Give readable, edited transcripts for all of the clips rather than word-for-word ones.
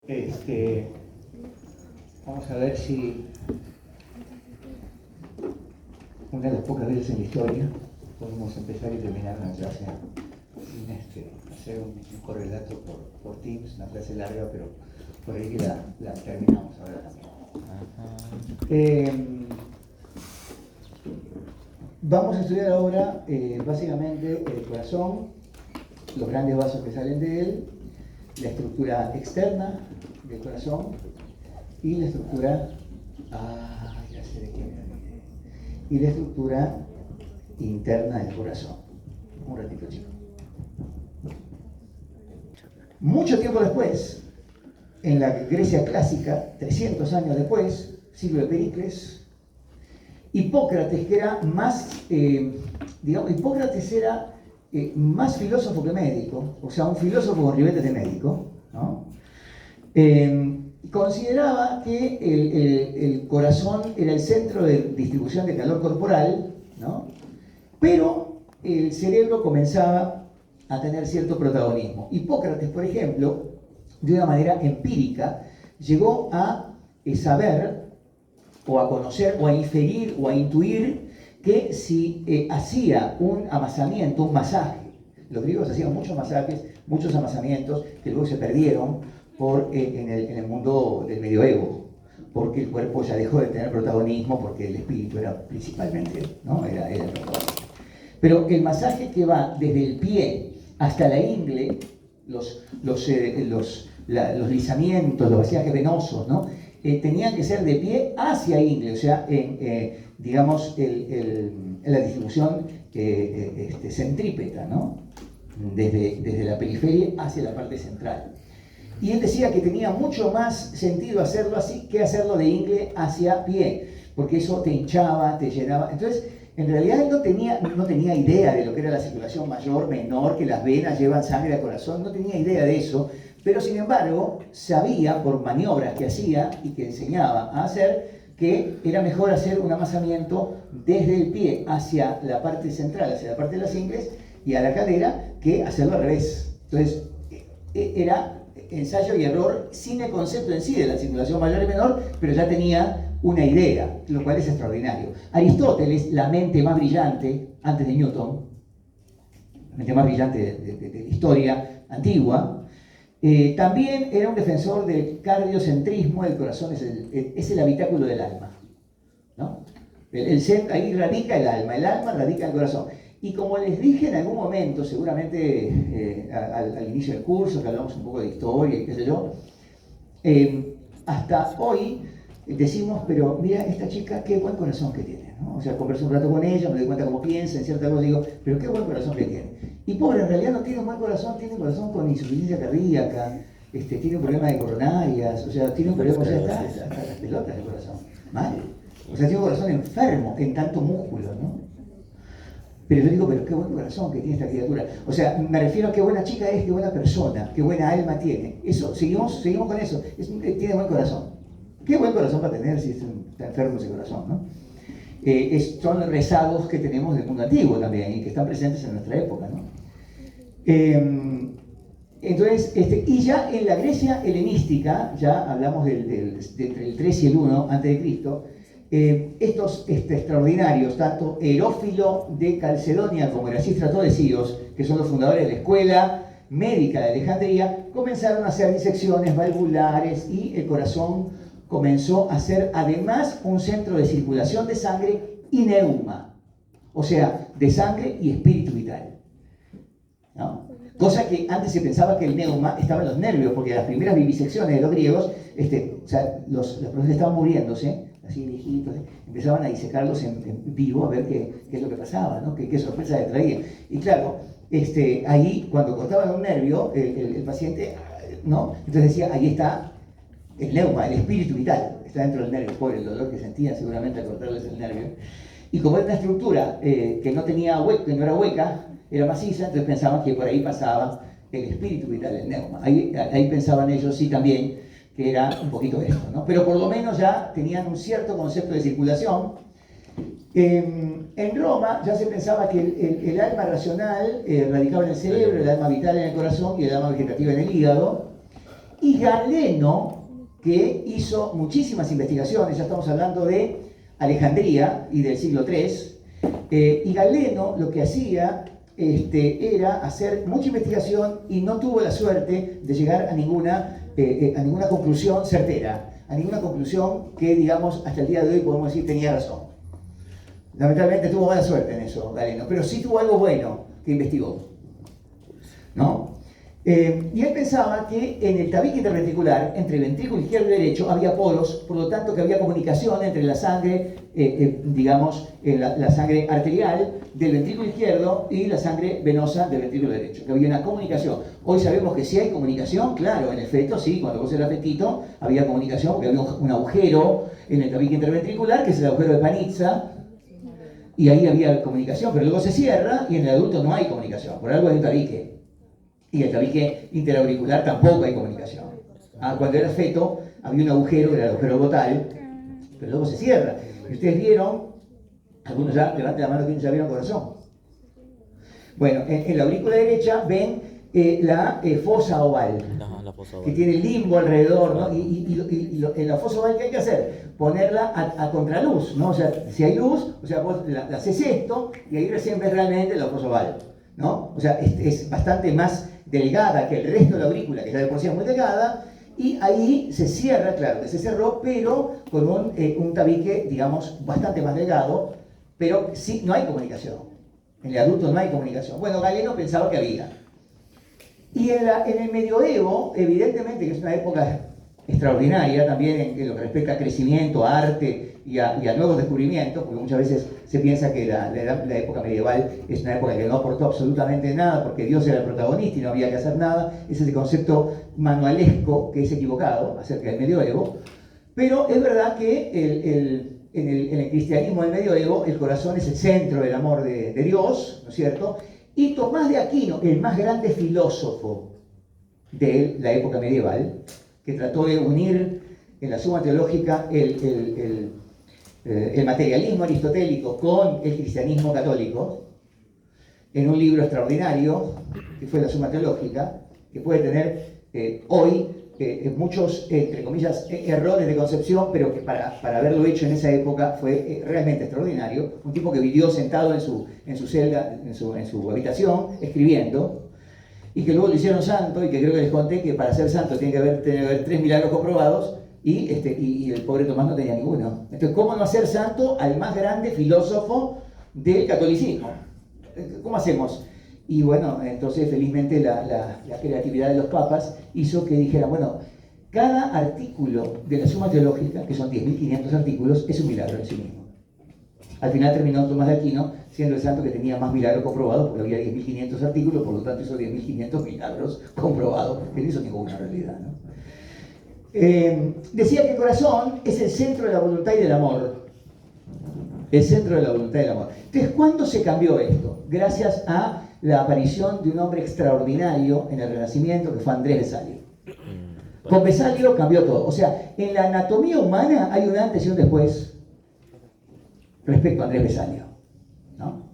Este, Vamos a ver si una de las pocas veces en la historia podemos empezar y terminar una clase sin hacer un correlato por Teams, una clase larga, pero por ahí que la terminamos ahora también. Vamos a estudiar ahora básicamente el corazón, los grandes vasos que salen de él, la estructura externa del corazón y la estructura, ya sé de qué me olvidé, y la estructura interna del corazón. Un ratito, chicos. Mucho tiempo después, en la Grecia clásica, 300 años después, siglo de Pericles, Hipócrates, que era más, Hipócrates era más filósofo que médico, o sea, un filósofo con ribetes de médico, ¿no? Consideraba que el corazón era el centro de distribución de calor corporal, ¿no? Pero el cerebro comenzaba a tener cierto protagonismo. Hipócrates, por ejemplo, de una manera empírica, llegó a saber, o a conocer, o a inferir, o a intuir que si hacía un amasamiento, un masaje, los griegos hacían muchos masajes, muchos amasamientos, que luego se perdieron en el mundo del medioevo, porque el cuerpo ya dejó de tener protagonismo, porque el espíritu era principalmente, ¿no? Era el protagonista. Pero el masaje que va desde el pie hasta la ingle, los lisamientos, los vaciajes venosos, ¿no? Tenían que ser de pie hacia ingle, o sea, digamos, la distribución centrípeta, ¿no? Desde la periferia hacia la parte central. Y él decía que tenía mucho más sentido hacerlo así que hacerlo de ingle hacia pie, porque eso te hinchaba, te llenaba. Entonces, en realidad él no tenía idea de lo que era la circulación mayor, menor, que las venas llevan sangre al corazón, no tenía idea de eso, pero sin embargo sabía por maniobras que hacía y que enseñaba a hacer que era mejor hacer un amasamiento desde el pie hacia la parte central, hacia la parte de las ingles y a la cadera, que hacerlo al revés. Entonces, era ensayo y error sin el concepto en sí de la circulación mayor y menor, pero ya tenía una idea, lo cual es extraordinario. Aristóteles, la mente más brillante, antes de Newton, la mente más brillante de la historia antigua, también era un defensor del cardiocentrismo. El corazón es el habitáculo del alma, ¿no? Ahí radica el alma radica el corazón. Y como les dije en algún momento, seguramente al inicio del curso, que hablamos un poco de historia y qué sé yo, hasta hoy decimos, pero mira, esta chica, qué buen corazón que tiene, ¿no? O sea, converso un rato con ella, me doy cuenta cómo piensa en cierta cosa, digo, pero qué buen corazón que tiene. Y pobre, en realidad no tiene un buen corazón, tiene un corazón con insuficiencia cardíaca, tiene un problema de coronarias, o sea, tiene un problema, o sea, está hasta las pelotas del corazón, mal. O sea, tiene un corazón enfermo en tanto músculo, ¿no? Pero yo digo, pero qué buen corazón que tiene esta criatura. O sea, me refiero a qué buena chica es, qué buena persona, qué buena alma tiene. Eso, seguimos con eso. Tiene buen corazón. Qué buen corazón va a tener si está enfermo ese corazón, ¿no? Son rezagos que tenemos del mundo antiguo también y que están presentes en nuestra época, ¿no? Entonces, y ya en la Grecia helenística, ya hablamos entre el 3 y el 1 a.C., estos extraordinarios, tanto Herófilo de Calcedonia como Erasístrato de Sios, que son los fundadores de la escuela médica de Alejandría, comenzaron a hacer disecciones valvulares y el corazón comenzó a ser además un centro de circulación de sangre y neuma, o sea, de sangre y espíritu vital, ¿no? Cosa que antes se pensaba que el neuma estaba en los nervios, porque las primeras vivisecciones de los griegos, o sea, los profesores estaban muriéndose, así viejitos, empezaban a disecarlos en vivo a ver qué es lo que pasaba, ¿no? Qué sorpresa le traía. Y claro, ahí cuando cortaban un nervio, el paciente, ¿no? Entonces decía, ahí está el neuma, el espíritu vital, está dentro del nervio, pobre, el dolor que sentían seguramente al cortarles el nervio. Y como era una estructura que no era hueca, era maciza, entonces pensaban que por ahí pasaba el espíritu vital, el neuma. Ahí pensaban ellos, sí, también, que era un poquito esto, ¿no? Pero por lo menos ya tenían un cierto concepto de circulación. En Roma ya se pensaba que el alma racional radicaba en el cerebro, el alma vital en el corazón y el alma vegetativa en el hígado. y Galeno, que hizo muchísimas investigaciones, ya estamos hablando de Alejandría y del siglo III, y Galeno lo que hacía era hacer mucha investigación y no tuvo la suerte de llegar a ninguna conclusión certera, a ninguna conclusión que, digamos, hasta el día de hoy podemos decir tenía razón. Lamentablemente tuvo mala suerte en eso, Galeno, pero sí tuvo algo bueno que investigó, ¿no? Y él pensaba que en el tabique interventricular, entre el ventrículo izquierdo y derecho, había poros, por lo tanto que había comunicación entre la sangre, digamos, la sangre arterial del ventrículo izquierdo y la sangre venosa del ventrículo derecho, que había una comunicación. Hoy sabemos que sí hay comunicación, claro, en el feto, sí, cuando vos eras fetito, había comunicación porque había un agujero en el tabique interventricular, que es el agujero de Panizza, y ahí había comunicación, pero luego se cierra y en el adulto no hay comunicación, por algo hay un tabique. Y el tabique interauricular tampoco hay comunicación. Cuando era feto había un agujero, que era el agujero glotal, pero luego se cierra. Y ustedes vieron, algunos ya, levanten la mano, ¿quiénes ya vieron corazón? Bueno, en la aurícula derecha ven la fosa oval, La fosa oval, que tiene el limbo alrededor, ¿no? En la fosa oval, ¿qué hay que hacer? Ponerla a contraluz, ¿no? O sea, si hay luz, o sea, vos la haces esto y ahí recién ves realmente la fosa oval, ¿no? O sea, es bastante más delgada que el resto de la aurícula, que ya de por sí es muy delgada, y ahí se cierra, claro, que se cerró, pero con un tabique, digamos, bastante más delgado, pero sí, no hay comunicación. En el adulto no hay comunicación. Bueno, Galeno pensaba que había. Y en el medioevo, evidentemente que es una época extraordinaria también en lo que respecta a crecimiento, a arte y a nuevos descubrimientos, porque muchas veces se piensa que la época medieval es una época que no aportó absolutamente nada porque Dios era el protagonista y no había que hacer nada. Ese es el concepto manualesco que es equivocado acerca del medioevo. Pero es verdad que en el cristianismo del medioevo el corazón es el centro del amor de Dios, ¿no es cierto? Y Tomás de Aquino, el más grande filósofo de la época medieval, que trató de unir en la Suma Teológica el materialismo aristotélico con el cristianismo católico, en un libro extraordinario, que fue la Suma Teológica, que puede tener hoy muchos, entre comillas, errores de concepción, pero que para haberlo hecho en esa época fue realmente extraordinario. Un tipo que vivió sentado en su celda, en su habitación, escribiendo, y que luego lo hicieron santo, y que creo que les conté que para ser santo tiene que haber 3 milagros comprobados, y el pobre Tomás no tenía ninguno. Entonces, ¿cómo no hacer santo al más grande filósofo del catolicismo? ¿Cómo hacemos? Y bueno, entonces felizmente la creatividad de los papas hizo que dijeran, bueno, cada artículo de la Suma Teológica, que son 10.500 artículos, es un milagro en sí mismo. Al final terminó Tomás de Aquino siendo el santo que tenía más milagros comprobados, porque había 10.500 artículos, por lo tanto hizo 10.500 milagros comprobados, que no hizo ninguna realidad, ¿no? Decía que el corazón es el centro de la voluntad y del amor. El centro de la voluntad y del amor. Entonces, ¿cuándo se cambió esto? Gracias a la aparición de un hombre extraordinario en el Renacimiento, que fue Andrés Vesalio. Con Vesalio cambió todo. O sea, en la anatomía humana hay un antes y un después respecto a Andrés Vesalio, ¿no?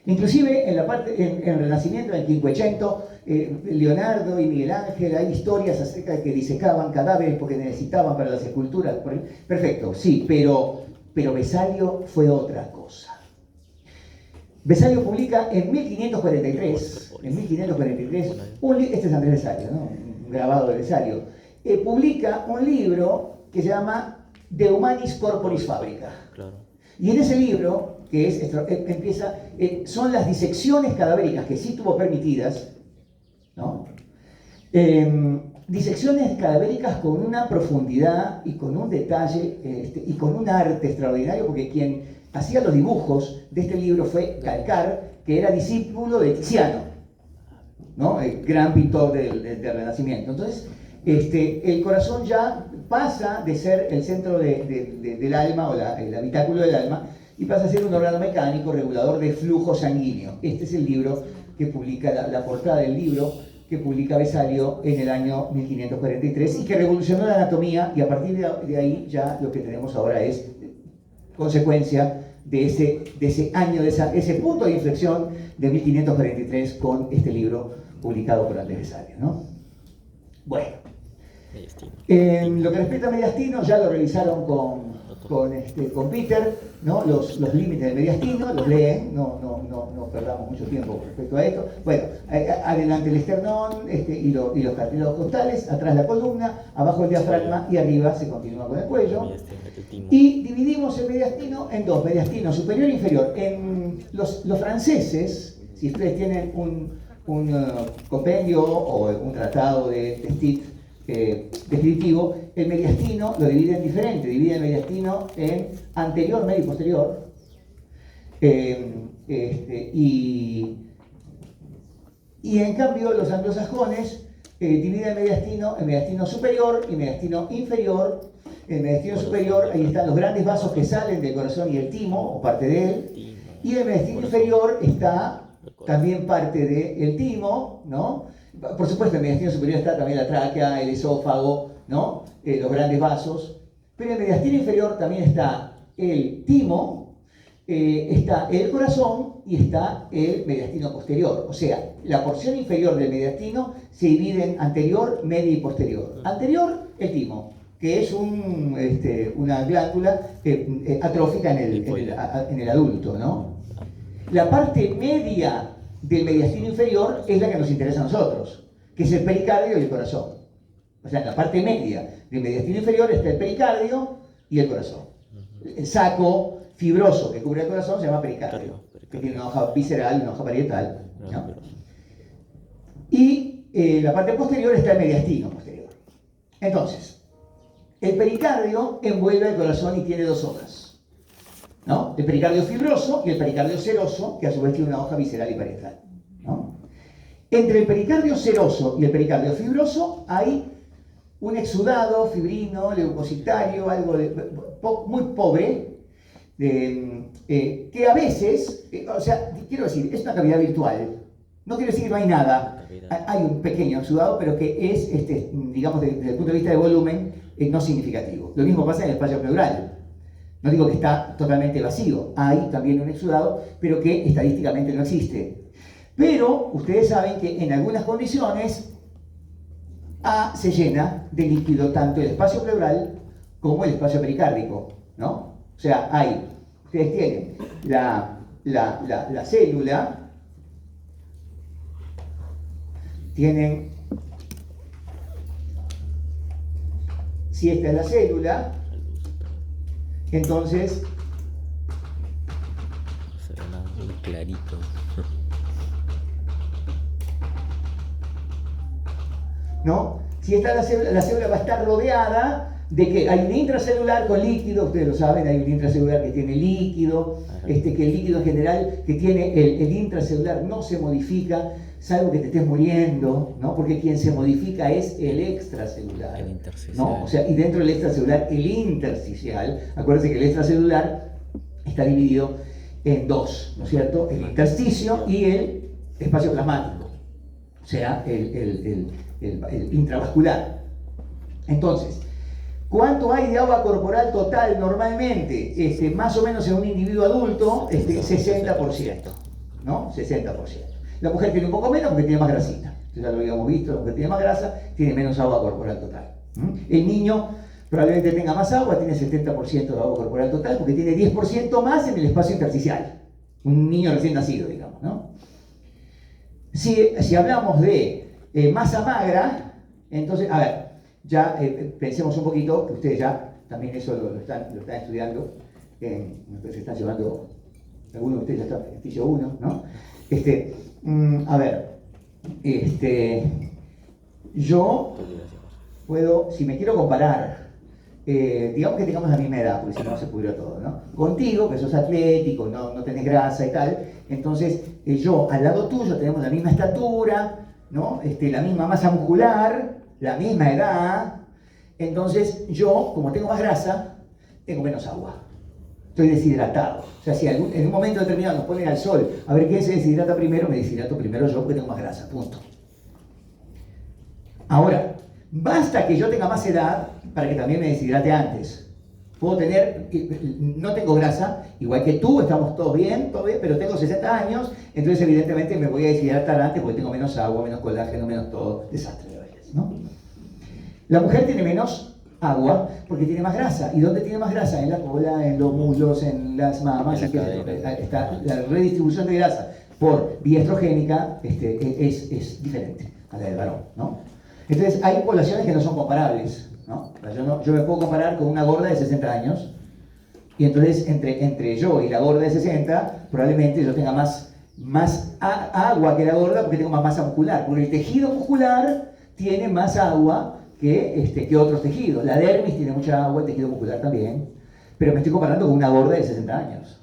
Inclusive en el Renacimiento, en el Quinquecento, Leonardo y Miguel Ángel, hay historias acerca de que disecaban cadáveres porque necesitaban para las esculturas. Perfecto, sí, pero Vesalio fue otra cosa. Vesalio publica en 1543, este es Andrés Vesalio, ¿no? Un grabado de Vesalio, publica un libro que se llama De Humanis Corporis Fabrica. Claro. Y en ese libro, que son las disecciones cadavéricas que sí tuvo permitidas, ¿no? Disecciones cadavéricas con una profundidad y con un detalle y con un arte extraordinario, porque quien hacía los dibujos de este libro fue Calcar, que era discípulo de Tiziano, ¿no? El gran pintor del Renacimiento. Entonces, el corazón ya pasa de ser el centro del alma o el habitáculo del alma y pasa a ser un órgano mecánico regulador de flujo sanguíneo. Este es el libro que publica, la portada del libro que publica Vesalio en el año 1543 y que revolucionó la anatomía, y a partir de ahí ya lo que tenemos ahora es consecuencia de ese año, de ese punto de inflexión de 1543 con este libro publicado por Andrés Vesalio, ¿no? Bueno, Mediastino. En lo que respecta a mediastino, ya lo revisaron con Peter, ¿no? Los límites del mediastino, los leen, no perdamos mucho tiempo respecto a esto. Bueno, adelante el esternón y los cartílagos costales, atrás la columna, abajo el diafragma y arriba se continúa con el cuello. Y dividimos el mediastino en dos, mediastino superior e inferior. En los franceses, si ustedes tienen un compendio o un tratado de Stitt descriptivo, el mediastino lo dividen diferente, divide el mediastino en anterior, medio y posterior, y en cambio los anglosajones dividen el mediastino en mediastino superior y mediastino inferior. El mediastino superior, ahí están los grandes vasos que salen del corazón y el timo, o parte de él, y el mediastino inferior está también parte del timo, ¿no? Por supuesto, en el mediastino superior está también la tráquea, el esófago, ¿no? Los grandes vasos. Pero en el mediastino inferior también está el timo, está el corazón y está el mediastino posterior. O sea, la porción inferior del mediastino se divide en anterior, media y posterior. Anterior, el timo, que es una glándula atrófica en el adulto, ¿no? La parte media del mediastino inferior es la que nos interesa a nosotros, que es el pericardio y el corazón. O sea, en la parte media del mediastino inferior está el pericardio y el corazón. El saco fibroso que cubre el corazón se llama pericardio, que tiene una hoja visceral, una hoja parietal, ¿no? Y la parte posterior está el mediastino posterior. Entonces, el pericardio envuelve el corazón y tiene dos hojas, ¿no? El pericardio fibroso y el pericardio seroso, que a su vez tiene una hoja visceral y parietal, ¿no? Entre el pericardio seroso y el pericardio fibroso hay un exudado fibrino, leucocitario, algo muy pobre, que a veces, o sea, quiero decir, es una cavidad virtual. No quiero decir que no hay nada. Hay un pequeño exudado, pero que es, digamos, desde el punto de vista de volumen, no significativo. Lo mismo pasa en el espacio pleural. No digo que está totalmente vacío, hay también un exudado, pero que estadísticamente no existe. Pero ustedes saben que en algunas condiciones se llena de líquido tanto el espacio pleural como el espacio pericárdico, ¿no? O sea, ustedes tienen la célula, tienen, si esta es la célula, entonces se ve nada muy clarito. ¿No? Si esta es la célula va a estar rodeada de que hay un intracelular con líquido, ustedes lo saben, hay un intracelular que tiene líquido, que el líquido en general que tiene el intracelular no se modifica, salvo que te estés muriendo, ¿no? Porque quien se modifica es el extracelular, El intersticial. ¿no? O sea, y dentro del extracelular, el intersticial. Acuérdense que el extracelular está dividido en dos, ¿no es cierto? El intersticio y el espacio plasmático, o sea, el intravascular. Entonces, ¿cuánto hay de agua corporal total normalmente? Más o menos en un individuo adulto, 60%, ¿no? 60%. La mujer tiene un poco menos porque tiene más grasita. Ya lo habíamos visto, la mujer tiene más grasa, tiene menos agua corporal total. El niño probablemente tenga más agua, tiene 70% de agua corporal total porque tiene 10% más en el espacio intersticial. Un niño recién nacido, digamos, ¿no? Si hablamos de masa magra, entonces, a ver, ya pensemos un poquito, que ustedes ya también eso lo están estudiando, se están llevando, algunos de ustedes ya están en castillo 1, ¿no? A ver, yo puedo, si me quiero comparar, digamos que tengamos la misma edad, porque si no se pudrió todo, ¿no? Contigo, que sos atlético, no tenés grasa y tal, entonces yo al lado tuyo tenemos la misma estatura, ¿no? La misma masa muscular, la misma edad, entonces yo, como tengo más grasa, tengo menos agua. Estoy deshidratado. O sea, si en un momento determinado nos ponen al sol a ver quién se deshidrata primero, me deshidrato primero yo porque tengo más grasa, punto. Ahora, basta que yo tenga más edad para que también me deshidrate antes. No tengo grasa, igual que tú, estamos todos bien, pero tengo 60 años, entonces evidentemente me voy a deshidratar antes porque tengo menos agua, menos colágeno, menos todo, desastre de veces, ¿no? La mujer tiene menos agua porque tiene más grasa. ¿Y dónde tiene más grasa? En la cola, en los muslos, en las mamas. En la cadera. Está la redistribución de grasa por vía estrogénica es diferente a la del varón, ¿no? Entonces hay poblaciones que no son comparables, ¿no? Yo me puedo comparar con una gorda de 60 años y entonces entre yo y la gorda de 60 probablemente yo tenga más agua que la gorda porque tengo más masa muscular, porque el tejido muscular tiene más agua que otros tejidos. La dermis tiene mucha agua, el tejido muscular también, pero me estoy comparando con una gorda de 60 años.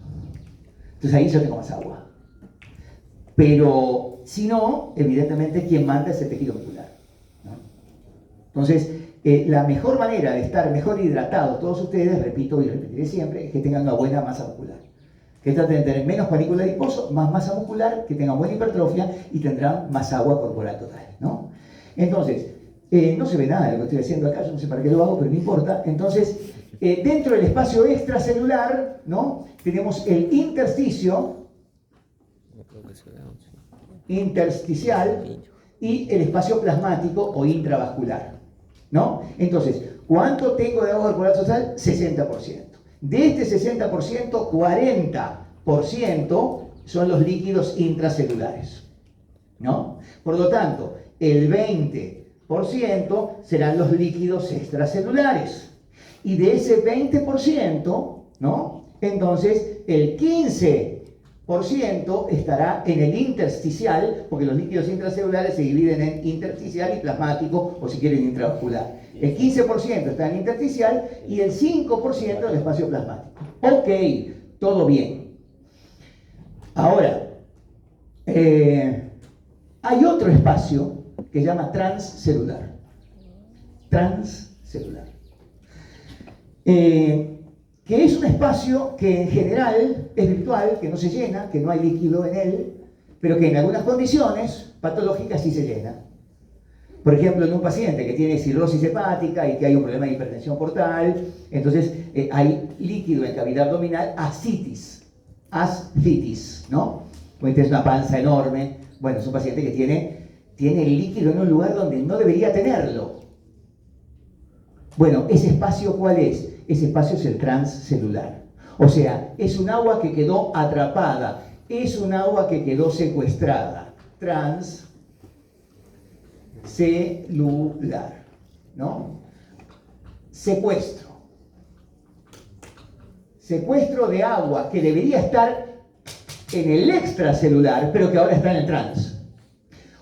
Entonces ahí yo tengo más agua. Pero si no, evidentemente quien manda es el tejido muscular, ¿no? Entonces, la mejor manera de estar mejor hidratados todos ustedes, repito y repetiré siempre, es que tengan una buena masa muscular. Que traten de tener menos panículas adiposo, más masa muscular, que tengan buena hipertrofia y tendrán más agua corporal total, ¿no? Entonces, no se ve nada de lo que estoy haciendo acá, yo no sé para qué lo hago, pero no importa. Entonces, dentro del espacio extracelular, ¿no? Tenemos el intersticio, intersticial, y el espacio plasmático o intravascular, ¿no? Entonces, ¿cuánto tengo de agua corporal total? 60%. De este 60%, 40% son los líquidos intracelulares, ¿no? Por lo tanto, el 20% serán los líquidos extracelulares. Y de ese 20%, ¿no? Entonces, el 15% estará en el intersticial, porque los líquidos intracelulares se dividen en intersticial y plasmático, o si quieren intravascular. El 15% está en intersticial y el 5% en el espacio plasmático. Ok, todo bien. Ahora, hay otro espacio que se llama transcelular. Transcelular. Que es un espacio que en general es virtual, que no se llena, que no hay líquido en él, pero que en algunas condiciones patológicas sí se llena. Por ejemplo, en un paciente que tiene cirrosis hepática y que hay un problema de hipertensión portal, entonces hay líquido en cavidad abdominal, ascitis, ¿no? Pues tienes una panza enorme, bueno, es un paciente que tiene el líquido en un lugar donde no debería tenerlo. Bueno, ¿ese espacio cuál es? Ese espacio es el transcelular. O sea, es un agua que quedó atrapada, es un agua que quedó secuestrada. Transcelular, ¿no? Secuestro. Secuestro de agua que debería estar en el extracelular, pero que ahora está en el trans.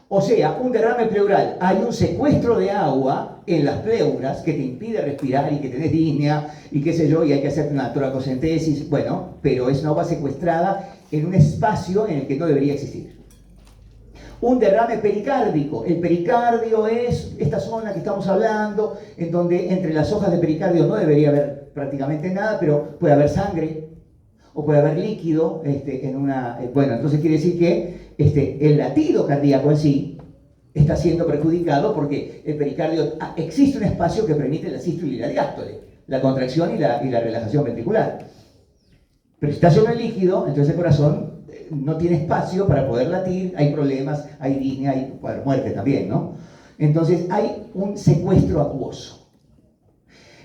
O sea, un derrame pleural, hay un secuestro de agua en las pleuras que te impide respirar y que tenés disnea y qué sé yo, y hay que hacer una toracocentesis, bueno, pero es una agua secuestrada en un espacio en el que no debería existir. Un derrame pericárdico, el pericardio es esta zona que estamos hablando, en donde entre las hojas de pericardio no debería haber prácticamente nada, pero puede haber sangre, o puede haber líquido bueno, entonces quiere decir que el latido cardíaco en sí está siendo perjudicado porque el pericardio, existe un espacio que permite la sístole y la diástole, la contracción y la relajación ventricular. Pero si está lleno de líquido, entonces el corazón no tiene espacio para poder latir, hay problemas, hay disnea, hay muerte también, ¿no? Entonces hay un secuestro acuoso.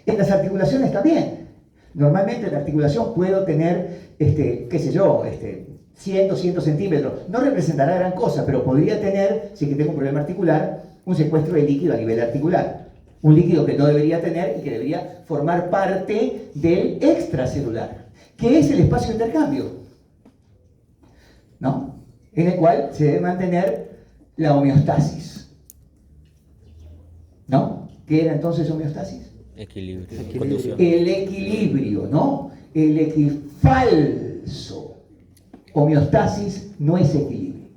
En las articulaciones también. Normalmente en la articulación puedo tener, qué sé yo, 100, 200 centímetros. No representará gran cosa, pero podría tener, si es que tengo un problema articular, un secuestro de líquido a nivel articular. Un líquido que no debería tener y que debería formar parte del extracelular, que es el espacio de intercambio, ¿no? En el cual se debe mantener la homeostasis, ¿no? ¿Qué era entonces homeostasis? Equilibrio. El equilibrio, ¿no? Falso. Homeostasis no es equilibrio.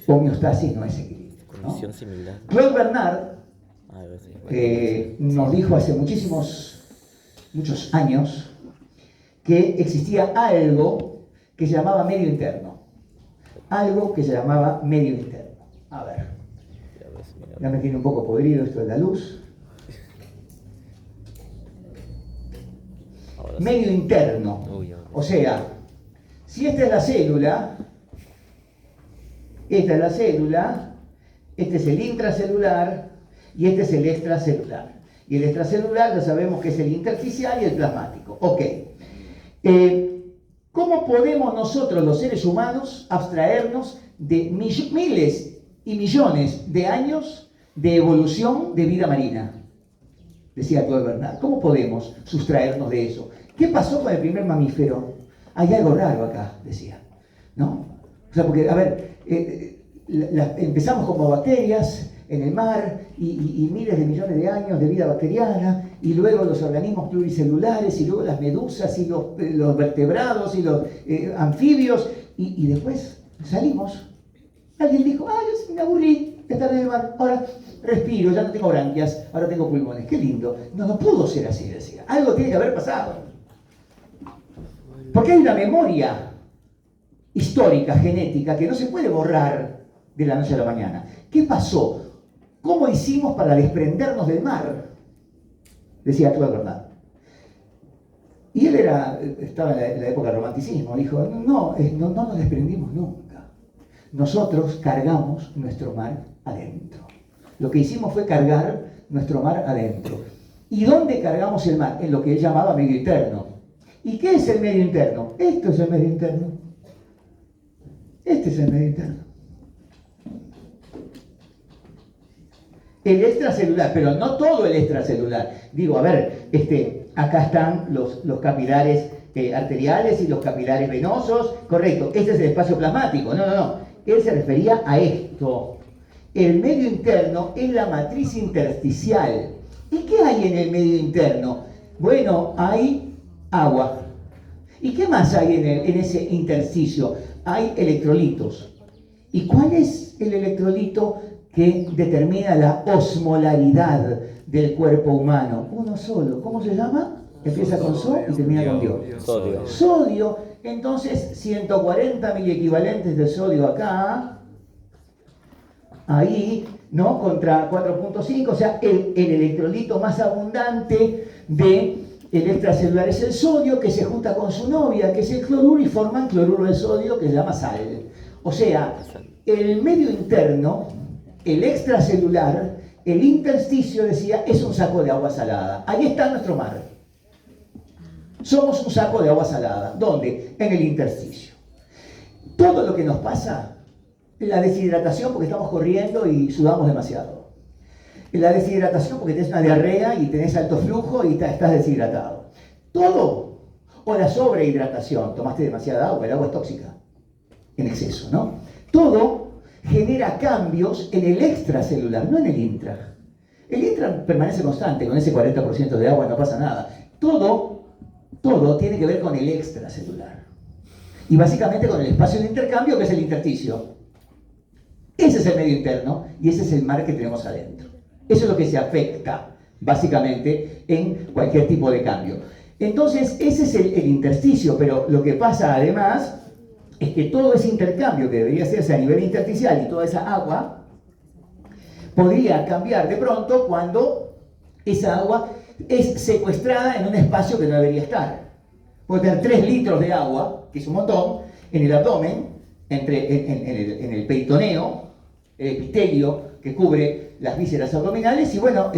Homeostasis no es equilibrio, ¿no? Condición similar. Claude Bernard Sí. nos dijo hace muchos años que existía algo que se llamaba medio interno. Algo que se llamaba medio interno. A ver. Ya me tiene un poco podrido esto de la luz. Medio interno. O sea, si esta es la célula, este es el intracelular, y este es el extracelular. Y el extracelular ya sabemos que es el intersticial y el plasmático. Ok. ¿Cómo podemos nosotros, los seres humanos, abstraernos de miles y millones de años de evolución de vida marina? Decía Claude Bernard. ¿Cómo podemos sustraernos de eso? ¿Qué pasó con el primer mamífero? Hay algo raro acá, decía. ¿No? O sea, porque, a ver, empezamos como bacterias en el mar y miles de millones de años de vida bacteriana, y luego los organismos pluricelulares, y luego las medusas, y los vertebrados, y los anfibios, y después salimos. Alguien dijo, yo me aburrí de estar en el mar, ahora respiro, ya no tengo branquias, ahora tengo pulmones. Qué lindo. No pudo ser así, decía. Algo tiene que haber pasado. Porque hay una memoria histórica, genética, que no se puede borrar de la noche a la mañana. ¿Qué pasó? ¿Cómo hicimos para desprendernos del mar? Decía Claude Bernard. Y él estaba en la época del romanticismo. Dijo, no nos desprendimos nunca. Nosotros cargamos nuestro mar adentro. Lo que hicimos fue cargar nuestro mar adentro. ¿Y dónde cargamos el mar? En lo que él llamaba medio interno. ¿Y qué es el medio interno? Esto es el medio interno. Este es el medio interno. El extracelular, pero no todo el extracelular. Digo, a ver, acá están los capilares arteriales y los capilares venosos. Correcto, este es el espacio plasmático. No. Él se refería a esto. El medio interno es la matriz intersticial. ¿Y qué hay en el medio interno? Bueno, hay agua. ¿Y qué más hay en ese intersticio? Hay electrolitos. ¿Y cuál es el electrolito que determina la osmolaridad del cuerpo humano? Uno solo. ¿Cómo se llama? Empieza con so y termina con dio. Sodio. Sodio. Entonces, 140 miliequivalentes de sodio acá. Ahí, ¿no? Contra 4.5. O sea, el electrolito más abundante del extracelular es el sodio, que se junta con su novia, que es el cloruro, y forman cloruro de sodio, que se llama sal. O sea, el medio interno, el extracelular, el intersticio, decía, es un saco de agua salada. Ahí está nuestro mar. Somos un saco de agua salada. ¿Dónde? En el intersticio. Todo lo que nos pasa, la deshidratación porque estamos corriendo y sudamos demasiado. La deshidratación porque tienes una diarrea y tenés alto flujo y estás deshidratado. Todo. O la sobrehidratación, tomaste demasiada agua, el agua es tóxica en exceso, ¿no? Todo genera cambios en el extracelular, no en el intra. El intra permanece constante, con ese 40% de agua no pasa nada. Todo tiene que ver con el extracelular. Y básicamente con el espacio de intercambio, que es el intersticio. Ese es el medio interno y ese es el mar que tenemos adentro. Eso es lo que se afecta, básicamente, en cualquier tipo de cambio. Entonces, ese es el intersticio, pero lo que pasa además es que todo ese intercambio que debería hacerse a nivel intersticial y toda esa agua podría cambiar de pronto cuando esa agua es secuestrada en un espacio que no debería estar. Puede tener 3 litros de agua, que es un montón, en el abdomen, en el peritoneo, el epitelio que cubre las vísceras abdominales, y bueno,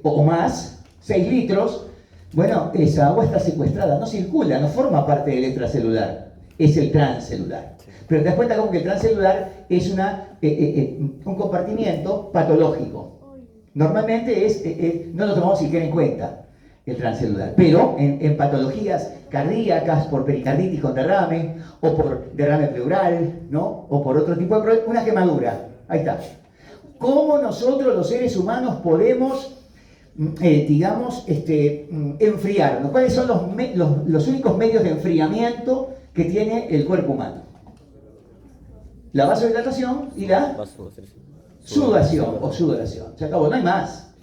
o más, 6 litros, bueno, esa agua está secuestrada, no circula, no forma parte del extracelular, es el transcelular. Pero te das cuenta como que el transcelular es un compartimiento patológico. Normalmente no lo tomamos siquiera en cuenta, el transcelular. Pero en patologías cardíacas, por pericarditis con derrame, o por derrame pleural, ¿no? O por otro tipo de problemas, una quemadura. Ahí está. ¿Cómo nosotros los seres humanos podemos, enfriarnos? ¿Cuáles son los únicos medios de enfriamiento que tiene el cuerpo humano? La vasodilatación y la sudación o sudoración. Se acabó, no hay más.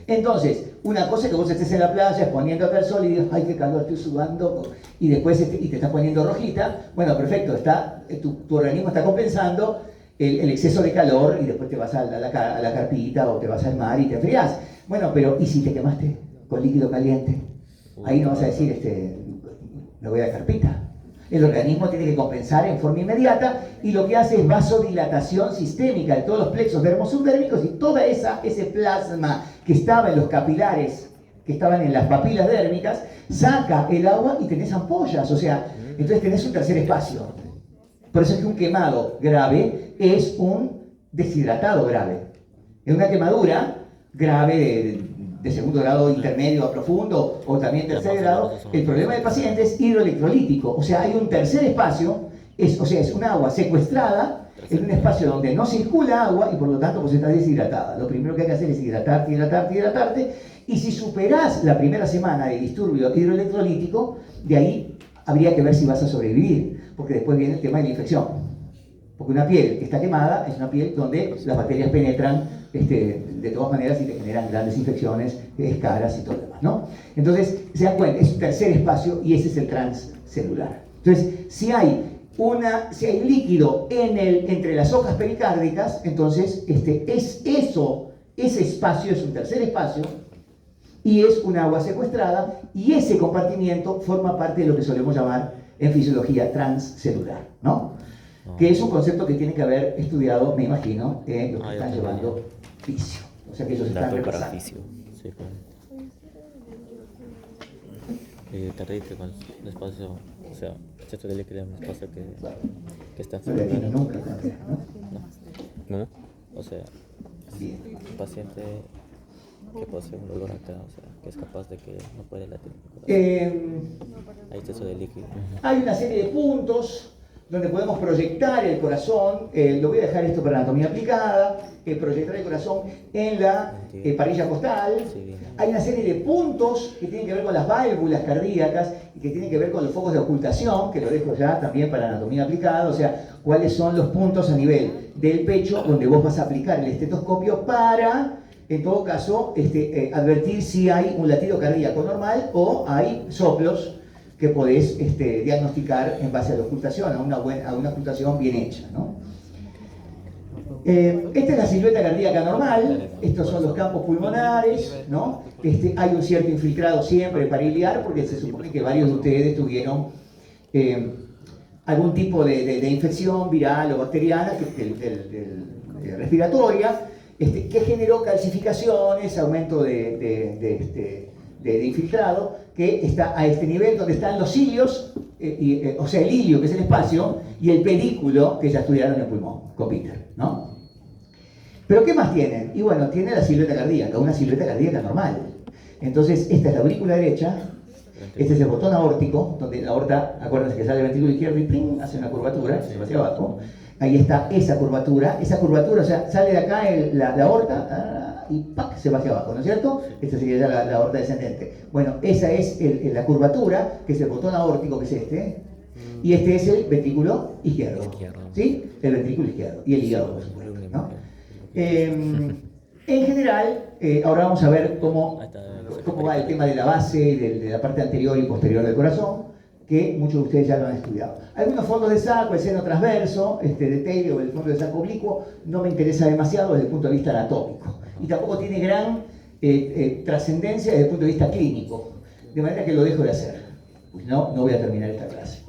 Entonces, una cosa es que vos estés en la playa exponiéndote al sol y digas, ay, qué calor, estoy sudando, y después y te estás poniendo rojita. Bueno, perfecto, tu organismo está compensando el exceso de calor y después te vas a la carpita o te vas al mar y te enfriás. Bueno, pero ¿y si te quemaste con líquido caliente? Ahí no vas a decir, me voy a la carpita. El organismo tiene que compensar en forma inmediata y lo que hace es vasodilatación sistémica de todos los plexos dermosundérmicos y toda ese plasma que estaba en los capilares, que estaban en las papilas dérmicas, saca el agua y tenés ampollas, o sea, entonces tenés un tercer espacio. Por eso es que un quemado grave es un deshidratado grave. Es una quemadura grave de segundo grado intermedio a profundo o también tercer grado. El problema del paciente es hidroelectrolítico, o sea, hay un tercer espacio, o sea, es un agua secuestrada en un espacio donde no circula agua y por lo tanto pues está deshidratada. Lo primero que hay que hacer es hidratarte, y si superás la primera semana de disturbio hidroelectrolítico, de ahí habría que ver si vas a sobrevivir, porque después viene el tema de la infección. Porque una piel que está quemada es una piel donde las bacterias penetran de todas maneras y te generan grandes infecciones, escaras y todo lo demás, ¿no? Entonces, se dan cuenta, es un tercer espacio y ese es el transcelular. Entonces, si hay líquido entre las hojas pericárdicas, entonces ese espacio es un tercer espacio y es un agua secuestrada y ese compartimiento forma parte de lo que solemos llamar en fisiología transcelular, ¿no? Que es un concepto que tiene que haber estudiado, me imagino, los que están llevando fisio. O sea que ellos están repasando. Fisio. Sí, terrible con el espacio, o sea, exceso de líquido en un espacio que está No le atiendo enfermo. nunca, ¿no? No, o sea, un paciente que posee un dolor acá, o sea, que es capaz de que no puede latir. Hay exceso de líquido. Hay una serie de puntos donde podemos proyectar el corazón, lo voy a dejar esto para anatomía aplicada, proyectar el corazón en la parilla costal. Hay una serie de puntos que tienen que ver con las válvulas cardíacas y que tienen que ver con los focos de ocultación, que lo dejo ya también para anatomía aplicada, o sea, cuáles son los puntos a nivel del pecho donde vos vas a aplicar el estetoscopio para, en todo caso, advertir si hay un latido cardíaco normal o hay soplos que podés diagnosticar en base a la ocultación, a una ocultación bien hecha, ¿no? Esta es la silueta cardíaca normal, estos son los campos pulmonares, ¿no? Hay un cierto infiltrado siempre pariliar porque se supone que varios de ustedes tuvieron algún tipo de infección viral o bacteriana respiratoria, que generó calcificaciones, aumento de infiltrado, que está a este nivel donde están los cilios, o sea, el hilio, que es el espacio, y el pedículo, que ya estudiaron en el pulmón, con Peter, ¿no? Pero ¿qué más tienen? Y bueno, tiene la silueta cardíaca, una silueta cardíaca normal. Entonces, esta es la aurícula derecha, este es el botón aórtico, donde la aorta, acuérdense que sale el ventrículo izquierdo y ¡pling!, hace una curvatura, se va hacia abajo. Ahí está esa curvatura, o sea, sale de acá la aorta y ¡pac!, se va hacia abajo, ¿no es cierto? Esta sería ya la aorta descendente. Bueno, esa es la curvatura, que es el botón aórtico, que es este, y este es el ventrículo izquierdo, ¿sí? El ventrículo izquierdo, y el hígado, por supuesto, ¿no? En general, ahora vamos a ver cómo va el tema de la base, de la parte anterior y posterior del corazón, que muchos de ustedes ya lo han estudiado. Algunos fondos de saco, el seno transverso, de Taylor o el fondo de saco oblicuo, no me interesa demasiado desde el punto de vista anatómico. Y tampoco tiene gran trascendencia desde el punto de vista clínico. De manera que lo dejo de hacer. Pues no voy a terminar esta clase.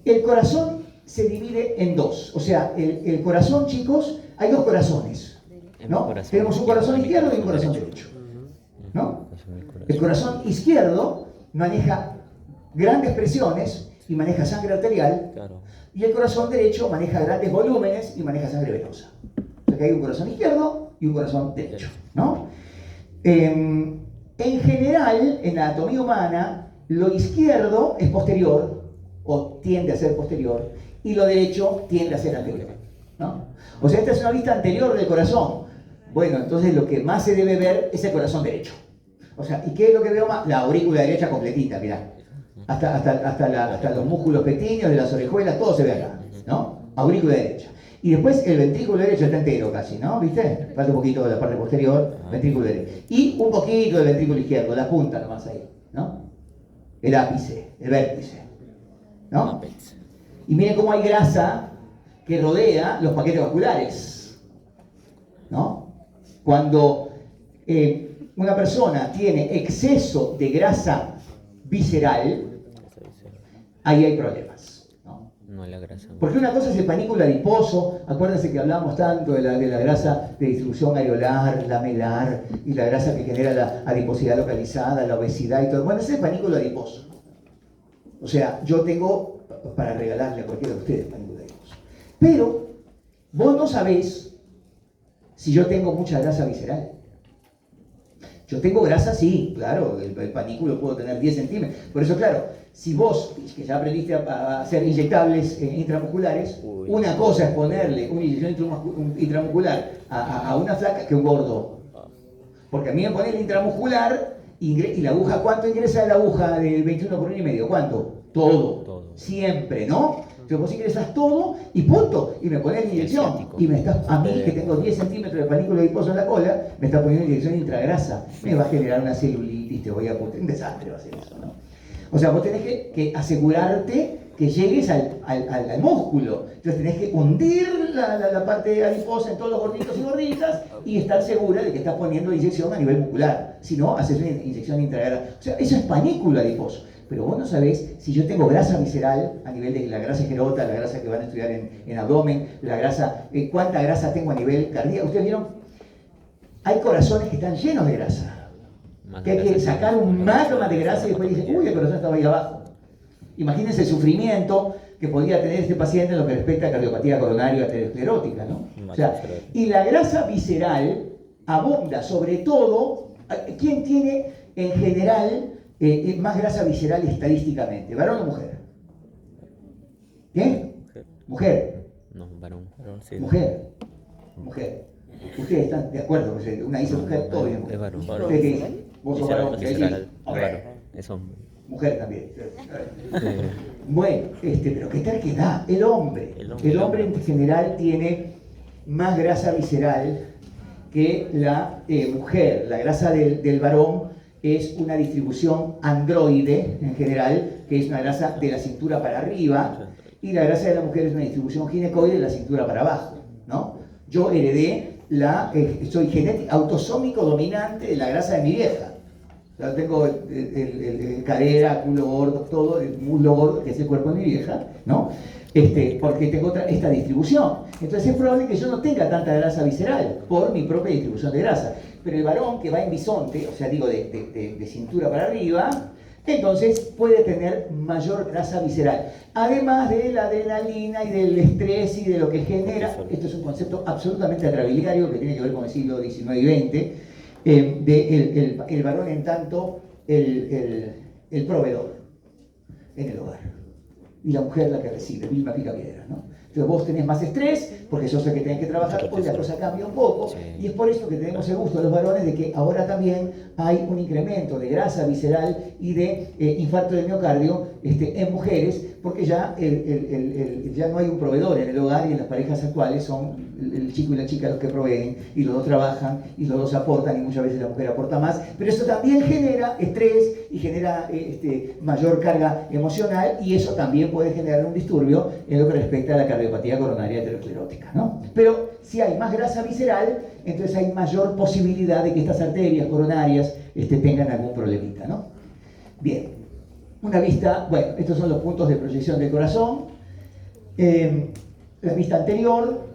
El corazón se divide en dos. O sea, el corazón, chicos, hay dos corazones, ¿no? Tenemos un corazón izquierdo y un corazón derecho, ¿no? El corazón izquierdo maneja grandes presiones y maneja sangre arterial, y el corazón derecho maneja grandes volúmenes y maneja sangre venosa. O sea que hay un corazón izquierdo y un corazón derecho, ¿no? En general, en la anatomía humana, lo izquierdo es posterior, o tiende a ser posterior, y lo derecho tiende a ser anterior, ¿no? O sea, esta es una vista anterior del corazón. Bueno, entonces lo que más se debe ver es el corazón derecho. O sea, ¿y qué es lo que veo más? La aurícula derecha completita, mirá. Hasta los músculos pequeños de las orejuelas, todo se ve acá, ¿no? Aurícula derecha. Y después el ventrículo derecho está entero casi, ¿no? ¿Viste? Falta un poquito de la parte posterior, ventrículo derecho. Y un poquito del ventrículo izquierdo, la punta nomás ahí, ¿no? El ápice, el vértice, ¿no? Y miren cómo hay grasa que rodea los paquetes vasculares, ¿no? Cuando una persona tiene exceso de grasa visceral, ahí hay problemas. No es la grasa. Porque una cosa es el panículo adiposo, acuérdense que hablamos tanto de la grasa de distribución areolar, lamelar, y la grasa que genera la adiposidad localizada, la obesidad y todo. Bueno, ese es el panículo adiposo. O sea, yo tengo para regalarle a cualquiera de ustedes panículo adiposo. Pero vos no sabés si yo tengo mucha grasa visceral. Yo tengo grasa, sí, claro, el panículo puedo tener 10 centímetros. Por eso, claro, si vos, que ya aprendiste a hacer inyectables intramusculares, una cosa es ponerle una inyección intramuscular a una flaca que un gordo. Porque a mí me ponen el intramuscular y la aguja, ¿cuánto ingresa de la aguja de 21 por 1,5? ¿Cuánto? Todo. Siempre, ¿no? Entonces vos ingresas todo y punto. Y me pones la inyección. Y me estás, a mí que tengo 10 centímetros de panículo adiposo en la cola, me está poniendo inyección intragrasa. Me va a generar una celulitis, te voy a poner un desastre, va a ser eso, ¿no? O sea, vos tenés que asegurarte que llegues al músculo. Entonces tenés que hundir la parte adiposa en todos los gorditos y gorditas y estar segura de que estás poniendo inyección a nivel muscular. Si no, haces una inyección intragrasa. O sea, eso es panículo adiposo. Pero vos no sabés si yo tengo grasa visceral a nivel de la grasa esclerota, la grasa que van a estudiar en abdomen, la grasa, cuánta grasa tengo a nivel cardíaco. ¿Ustedes vieron? Hay corazones que están llenos de grasa. Que hay que sacar un magma de grasa y después dicen, uy, el corazón estaba ahí abajo. Imagínense el sufrimiento que podría tener este paciente en lo que respecta a cardiopatía coronaria aterosclerótica, ¿no? O sea, y la grasa visceral abunda sobre todo. ¿Quién tiene en general más grasa visceral estadísticamente? ¿Varón o mujer? ¿Qué? Mujer. No, varón. Sí. Mujer. Ustedes están de acuerdo, porque una dice mujer, todo bien. Es varón. ¿Ustedes qué dicen? Vos sos varón, ¿qué decís? Es hombre. Mujer también. Bueno, pero qué terquedad. El hombre en general tiene más grasa visceral que la mujer. La grasa del varón es una distribución androide en general, que es una grasa de la cintura para arriba, y la grasa de la mujer es una distribución ginecoide de la cintura para abajo, ¿no? Yo heredé soy autosómico dominante de la grasa de mi vieja. Yo tengo el cadera, culo gordo, todo, el muslo gordo, que es el cuerpo de mi vieja, ¿no? Porque tengo esta distribución. Entonces es probable que yo no tenga tanta grasa visceral por mi propia distribución de grasa. Pero el varón que va en bisonte, o sea, digo de cintura para arriba, entonces puede tener mayor grasa visceral. Además de la adrenalina y del estrés y de lo que genera, esto es un concepto absolutamente atrabiliario que tiene que ver con el siglo XIX y XX, el varón en tanto el proveedor en el hogar y la mujer la que recibe, Vilma Picapiedra, ¿no? Entonces vos tenés más estrés porque sos el que tenés que trabajar, hoy la cosa cambia un poco, y es por eso que tenemos el gusto de los varones de que ahora también hay un incremento de grasa visceral y de infarto de miocardio en mujeres, porque ya no hay un proveedor en el hogar, y en las parejas actuales son el chico y la chica los que proveen, y los dos trabajan, y los dos aportan, y muchas veces la mujer aporta más, pero eso también genera estrés y genera mayor carga emocional, y eso también puede generar un disturbio en lo que respecta a la cardiopatía coronaria aterosclerótica, ¿no? Pero si hay más grasa visceral, entonces hay mayor posibilidad de que estas arterias coronarias tengan algún problemita, ¿no? Bien, una vista, bueno, estos son los puntos de proyección del corazón. La vista anterior,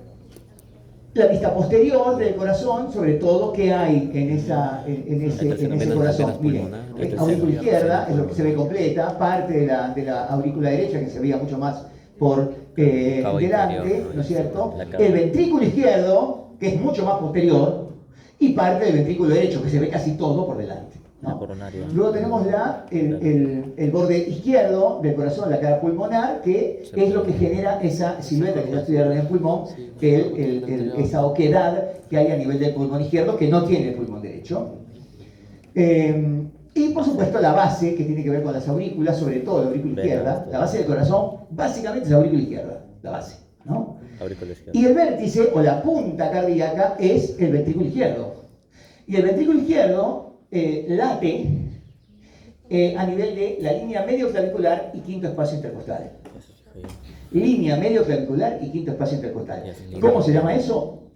la vista posterior del corazón, sobre todo, ¿qué hay en ese corazón? Miren, aurícula izquierda es lo que se ve completa, parte de la aurícula derecha, que se veía mucho más por delante, ¿no es cierto? El ventrículo izquierdo, que es mucho más posterior, y parte del ventrículo derecho, que se ve casi todo por delante, ¿no? Luego tenemos el borde izquierdo del corazón, la cara pulmonar, que es lo que genera esa silueta que ya estudiaron en el pulmón, esa oquedad que hay a nivel del pulmón izquierdo, que no tiene el pulmón derecho. Y por supuesto la base, que tiene que ver con las aurículas, sobre todo la aurícula izquierda. La base del corazón básicamente es la aurícula izquierda, la base, ¿no? Y el vértice o la punta cardíaca es el ventrículo izquierdo. Y el ventrículo izquierdo late a nivel de la línea medio-clavicular y quinto espacio intercostal. Línea medio-clavicular y quinto espacio intercostal. ¿Cómo se llama eso?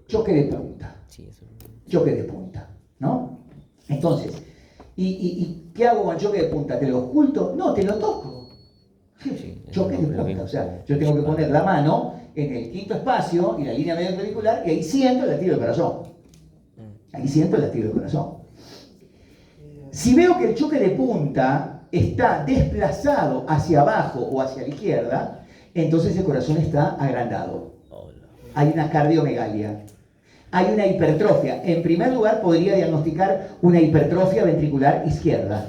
Choque de punta. Choque de punta, ¿no? Entonces, ¿y qué hago con choque de punta? ¿Te lo oculto? No, te lo toco. Sí, choque de punta. O sea, yo tengo que poner la mano en el quinto espacio y la línea medio clavicular y ahí siento el latido del corazón. Ahí siento el latido del corazón. Si veo que el choque de punta está desplazado hacia abajo o hacia la izquierda, entonces el corazón está agrandado. Hay una cardiomegalia. Hay una hipertrofia. En primer lugar, podría diagnosticar una hipertrofia ventricular izquierda,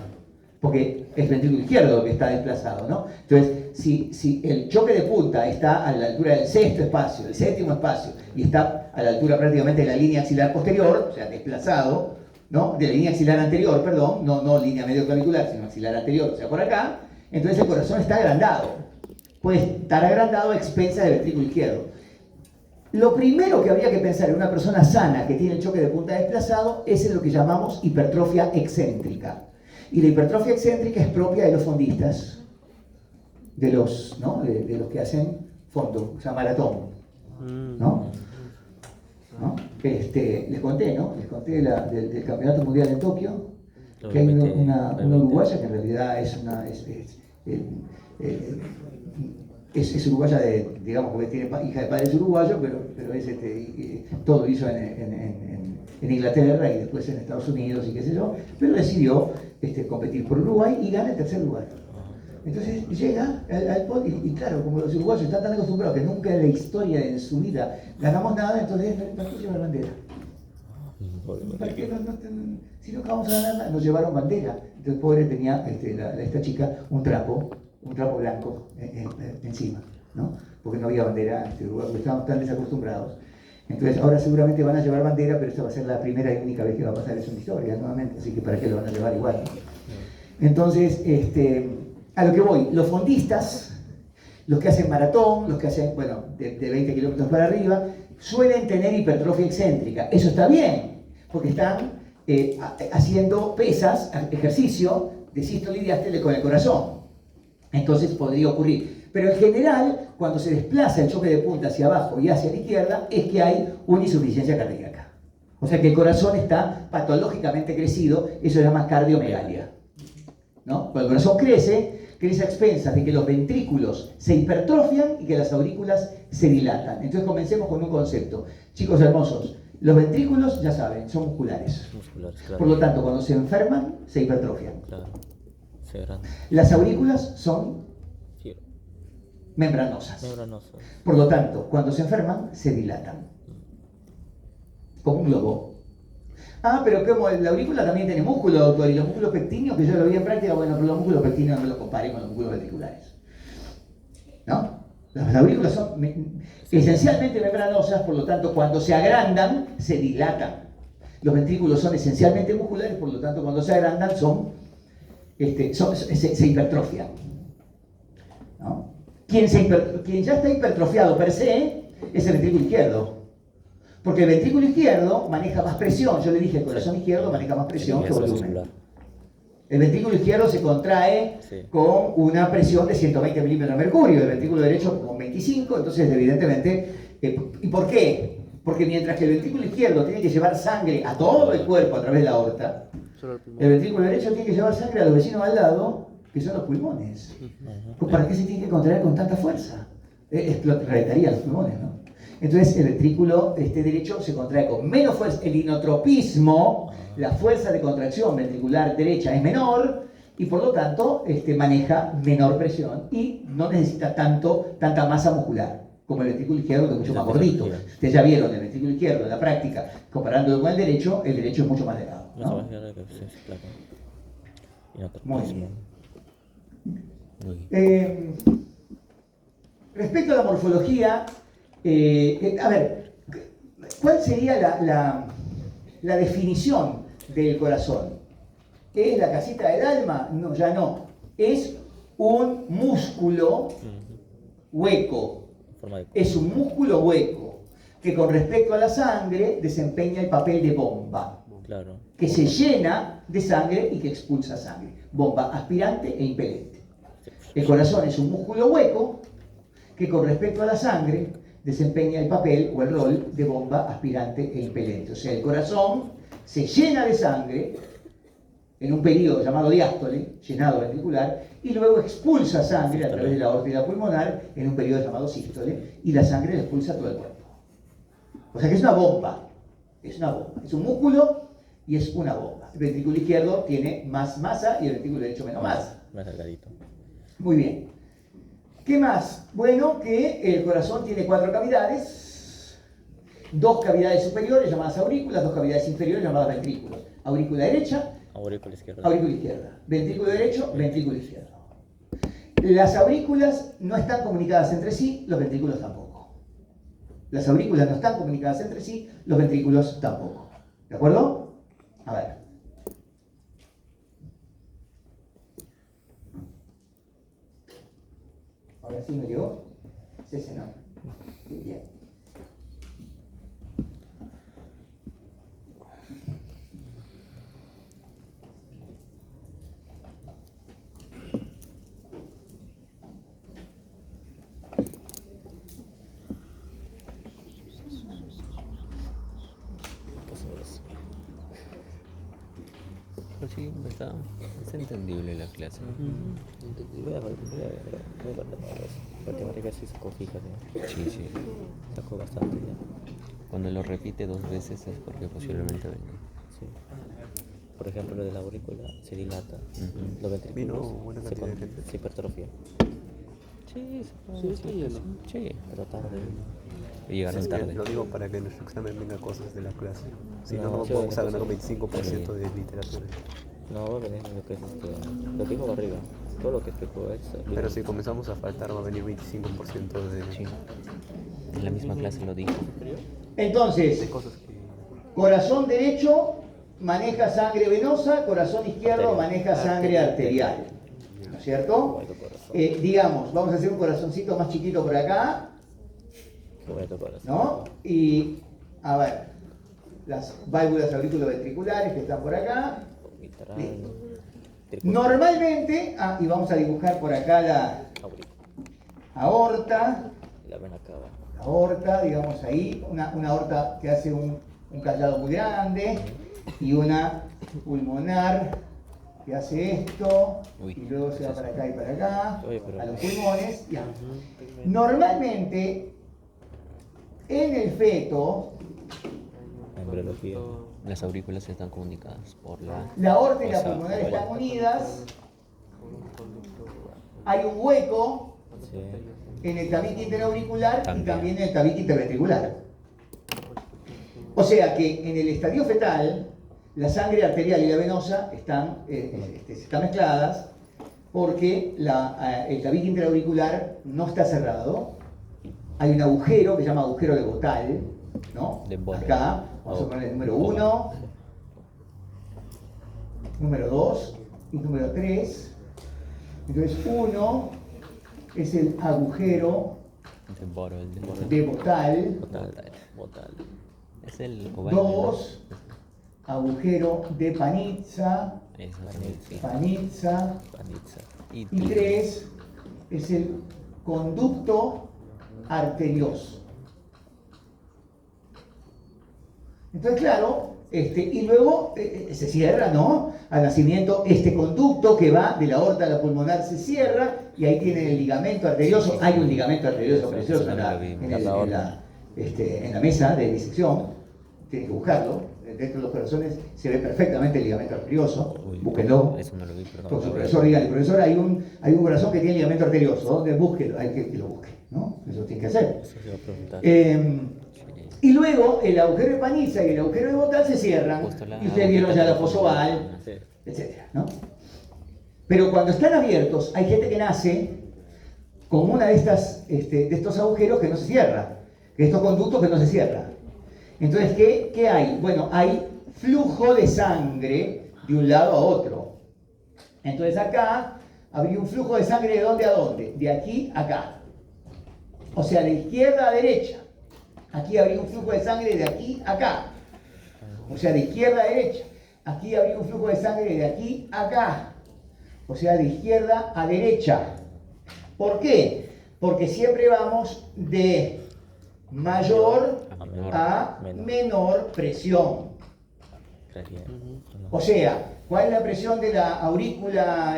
porque es ventrículo izquierdo lo que está desplazado, ¿no? Entonces, si el choque de punta está a la altura del sexto espacio, del séptimo espacio, y está a la altura prácticamente de la línea axilar posterior, o sea, desplazado, ¿no? De la línea axilar anterior, perdón, no línea medio clavicular, sino axilar anterior, o sea, por acá, entonces el corazón está agrandado. Puede estar agrandado a expensas del ventrículo izquierdo. Lo primero que habría que pensar en una persona sana que tiene el choque de punta desplazado es en lo que llamamos hipertrofia excéntrica. Y la hipertrofia excéntrica es propia de los fondistas, de los, ¿no? de los que hacen fondo, o sea, maratón, ¿no? Les conté, ¿no? Les conté del Campeonato Mundial en Tokio, que hay una uruguaya que en realidad es uruguaya digamos, porque tiene hija de padres uruguayos, pero es todo hizo en Inglaterra y después en Estados Unidos y qué sé yo, pero decidió competir por Uruguay y gana el tercer lugar. Entonces llega al podio y claro, como los uruguayos están tan acostumbrados que nunca en la historia de su vida ganamos nada, entonces ¿para qué llevar bandera? ¿Para qué si no acabamos de ganar nada? Nos llevaron bandera. Entonces pobre tenía esta chica un trapo blanco encima, ¿no? Porque no había bandera en Uruguay, porque estábamos tan desacostumbrados. Entonces ahora seguramente van a llevar bandera, pero esta va a ser la primera y única vez que va a pasar eso en la historia nuevamente, así que ¿para qué lo van a llevar igual? Entonces, a lo que voy, los fondistas, los que hacen maratón, los que hacen, bueno, de 20 kilómetros para arriba, suelen tener hipertrofia excéntrica. Eso está bien, porque están haciendo pesas, ejercicio de sístole y diástole con el corazón. Entonces podría ocurrir. Pero en general, cuando se desplaza el choque de punta hacia abajo y hacia la izquierda, es que hay una insuficiencia cardíaca. O sea que el corazón está patológicamente crecido, eso se llama cardiomegalia, ¿no? Cuando el corazón crece a expensas de que los ventrículos se hipertrofian y que las aurículas se dilatan. Entonces comencemos con un concepto. Chicos hermosos, los ventrículos, ya saben, son musculares. Claro. Por lo tanto, cuando se enferman, se hipertrofian. Claro. Las aurículas son membranosas. Por lo tanto, cuando se enferman, se dilatan. Como un globo. Ah, pero como la aurícula también tiene músculo, doctor, y los músculos pectíneos, que yo lo vi en práctica, bueno, pero los músculos pectíneos no me los compare con los músculos ventriculares. ¿No? Las aurículas son esencialmente membranosas, por lo tanto, cuando se agrandan, se dilatan. Los ventrículos son esencialmente musculares, por lo tanto, cuando se agrandan, se hipertrofian. ¿No? Quien ya está hipertrofiado per se es el ventrículo izquierdo. Porque el ventrículo izquierdo maneja más presión. Yo le dije, el corazón izquierdo maneja más presión que volumen. El ventrículo izquierdo se contrae con una presión de 120 milímetros de mercurio, el ventrículo derecho con 25, entonces evidentemente... ¿Y por qué? Porque mientras que el ventrículo izquierdo tiene que llevar sangre a todo el cuerpo a través de la aorta, el ventrículo derecho tiene que llevar sangre a los vecinos al lado, que son los pulmones. ¿Para qué se tiene que contraer con tanta fuerza? Reventaría los pulmones, ¿no? Entonces el ventrículo derecho se contrae con menos fuerza. El inotropismo, la fuerza de contracción ventricular derecha es menor y por lo tanto maneja menor presión y no necesita tanta masa muscular como el ventrículo izquierdo, que es mucho más gordito. Ustedes ya vieron el ventrículo izquierdo en la práctica, comparándolo con el derecho es mucho más delgado, ¿no? Muy bien. Respecto a la morfología, a ver, ¿cuál sería la definición del corazón? ¿Es la casita del alma? No, ya no. Es un músculo hueco. Es un músculo hueco que con respecto a la sangre desempeña el papel de bomba. Claro. Que se llena de sangre y que expulsa sangre. Bomba aspirante e impelente. El corazón es un músculo hueco que con respecto a la sangre desempeña el papel o el rol de bomba aspirante e impelente. O sea, el corazón se llena de sangre, en un periodo llamado diástole, llenado ventricular, y luego expulsa sangre a través de la aorta pulmonar en un periodo llamado sístole, y la sangre la expulsa a todo el cuerpo. O sea que es una bomba, es un músculo y es una bomba. El ventrículo izquierdo tiene más masa y el ventrículo derecho menos masa. Más delgadito. Muy bien. ¿Qué más? Bueno, que el corazón tiene 4 cavidades, 2 cavidades superiores llamadas aurículas, 2 cavidades inferiores llamadas ventrículos. Aurícula derecha, Aurícula izquierda. aurícula izquierda. Ventrículo derecho, ventrículo izquierdo. Las aurículas no están comunicadas entre sí, los ventrículos tampoco. Las aurículas no están comunicadas entre sí, los ventrículos tampoco. ¿De acuerdo? A ver. Ahora sí me llegó. Sí, no. Bien. Pero sí, es entendible la clase. Voy a ver porque marica sí sacó, fíjate. Sí, sí. Sacó bastante ya. Cuando lo repite 2 veces es porque posiblemente venga. Sí. Por ejemplo, lo de la aurícula se dilata. Ujú. Los ventrículos Vino buena cantidad de gente. se hipertrofia. Sí, sí, pero tarde. Y llegaron Es que tarde. lo digo para que en nuestro examen venga cosas de la clase. Si no, No, no sí, vamos a venga ganar un cosas. 25% de literatura. No, va a venir lo que es lo que dijo Barriga. Todo lo que explicó es. Pero si comenzamos a faltar va a venir 25% de, Sí. En la misma clase lo dijo. Entonces, de cosas que... corazón derecho maneja sangre venosa, corazón izquierdo Arterial. maneja sangre arterial. ¿No es cierto? Bonito corazón. Digamos, vamos a hacer un corazoncito más chiquito por acá, Qué bonito corazón. ¿no? Y, a ver, las válvulas auriculoventriculares que están por acá. Mitral, Listo. tricuspid, Normalmente, y vamos a dibujar por acá la aurícula, aorta, la vena cava. la aorta, digamos ahí, una aorta que hace un callado muy grande y una pulmonar que hace esto Uy, y luego se va para acá y para acá, Oye, pero- a los pulmones. Ya. Normalmente, en el feto, La embriología. Las aurículas están comunicadas por la... la aorta y la Esa, pulmonar bueno. están unidas, hay un hueco Sí. en el tabique interauricular y También. también en el tabique interventricular. O sea que en el estadio fetal, la sangre arterial y la venosa están mezcladas porque el tabique interauricular no está cerrado. Hay un agujero que se llama agujero de Botal, ¿no? De Botal. Acá, vamos a poner el número 1, número 2 y número 3. Entonces 1 es el agujero De Boro, el de Boro. de Botal. Botal. Es el oval. 2, agujero de Panizza. Eso también, sí. Panizza. Panizza. Y 3 es el conducto arterioso. Entonces, claro, y luego se cierra, ¿no? Al nacimiento, este conducto que va de la aorta a la pulmonar se cierra y ahí tiene el ligamento arterioso. Hay un ligamento arterioso precioso en la mesa de disección. Tienen que buscarlo. Dentro de los corazones se ve perfectamente el ligamento arterioso. Uy, Búsquenlo. Eso no lo vi, perdón. Por su profesor, dígale, profesor, hay un corazón que tiene ligamento arterioso. ¿Dónde? Búsquelo, hay que lo busque, ¿no? Eso tiene que hacer. Eso se iba a preguntar. Y luego el agujero de Panizza y el agujero de Botal se cierran. Justo la- Y ustedes vieron ya la fosa oval, Sí. etcétera, ¿no? Pero cuando están abiertos, hay gente que nace con una de estos agujeros que no se cierra, de estos conductos que no se cierran. Entonces, ¿qué hay? Bueno, hay flujo de sangre de un lado a otro. Entonces acá habría un flujo de sangre ¿de dónde a dónde? De aquí a acá. O sea, de izquierda a derecha. Aquí habría un flujo de sangre de aquí a acá. O sea, de izquierda a derecha. Aquí habría un flujo de sangre de aquí a acá. O sea, de izquierda a derecha. ¿Por qué? Porque siempre vamos de mayor A menor. a menor presión. entraría. O sea, ¿cuál es la presión de la aurícula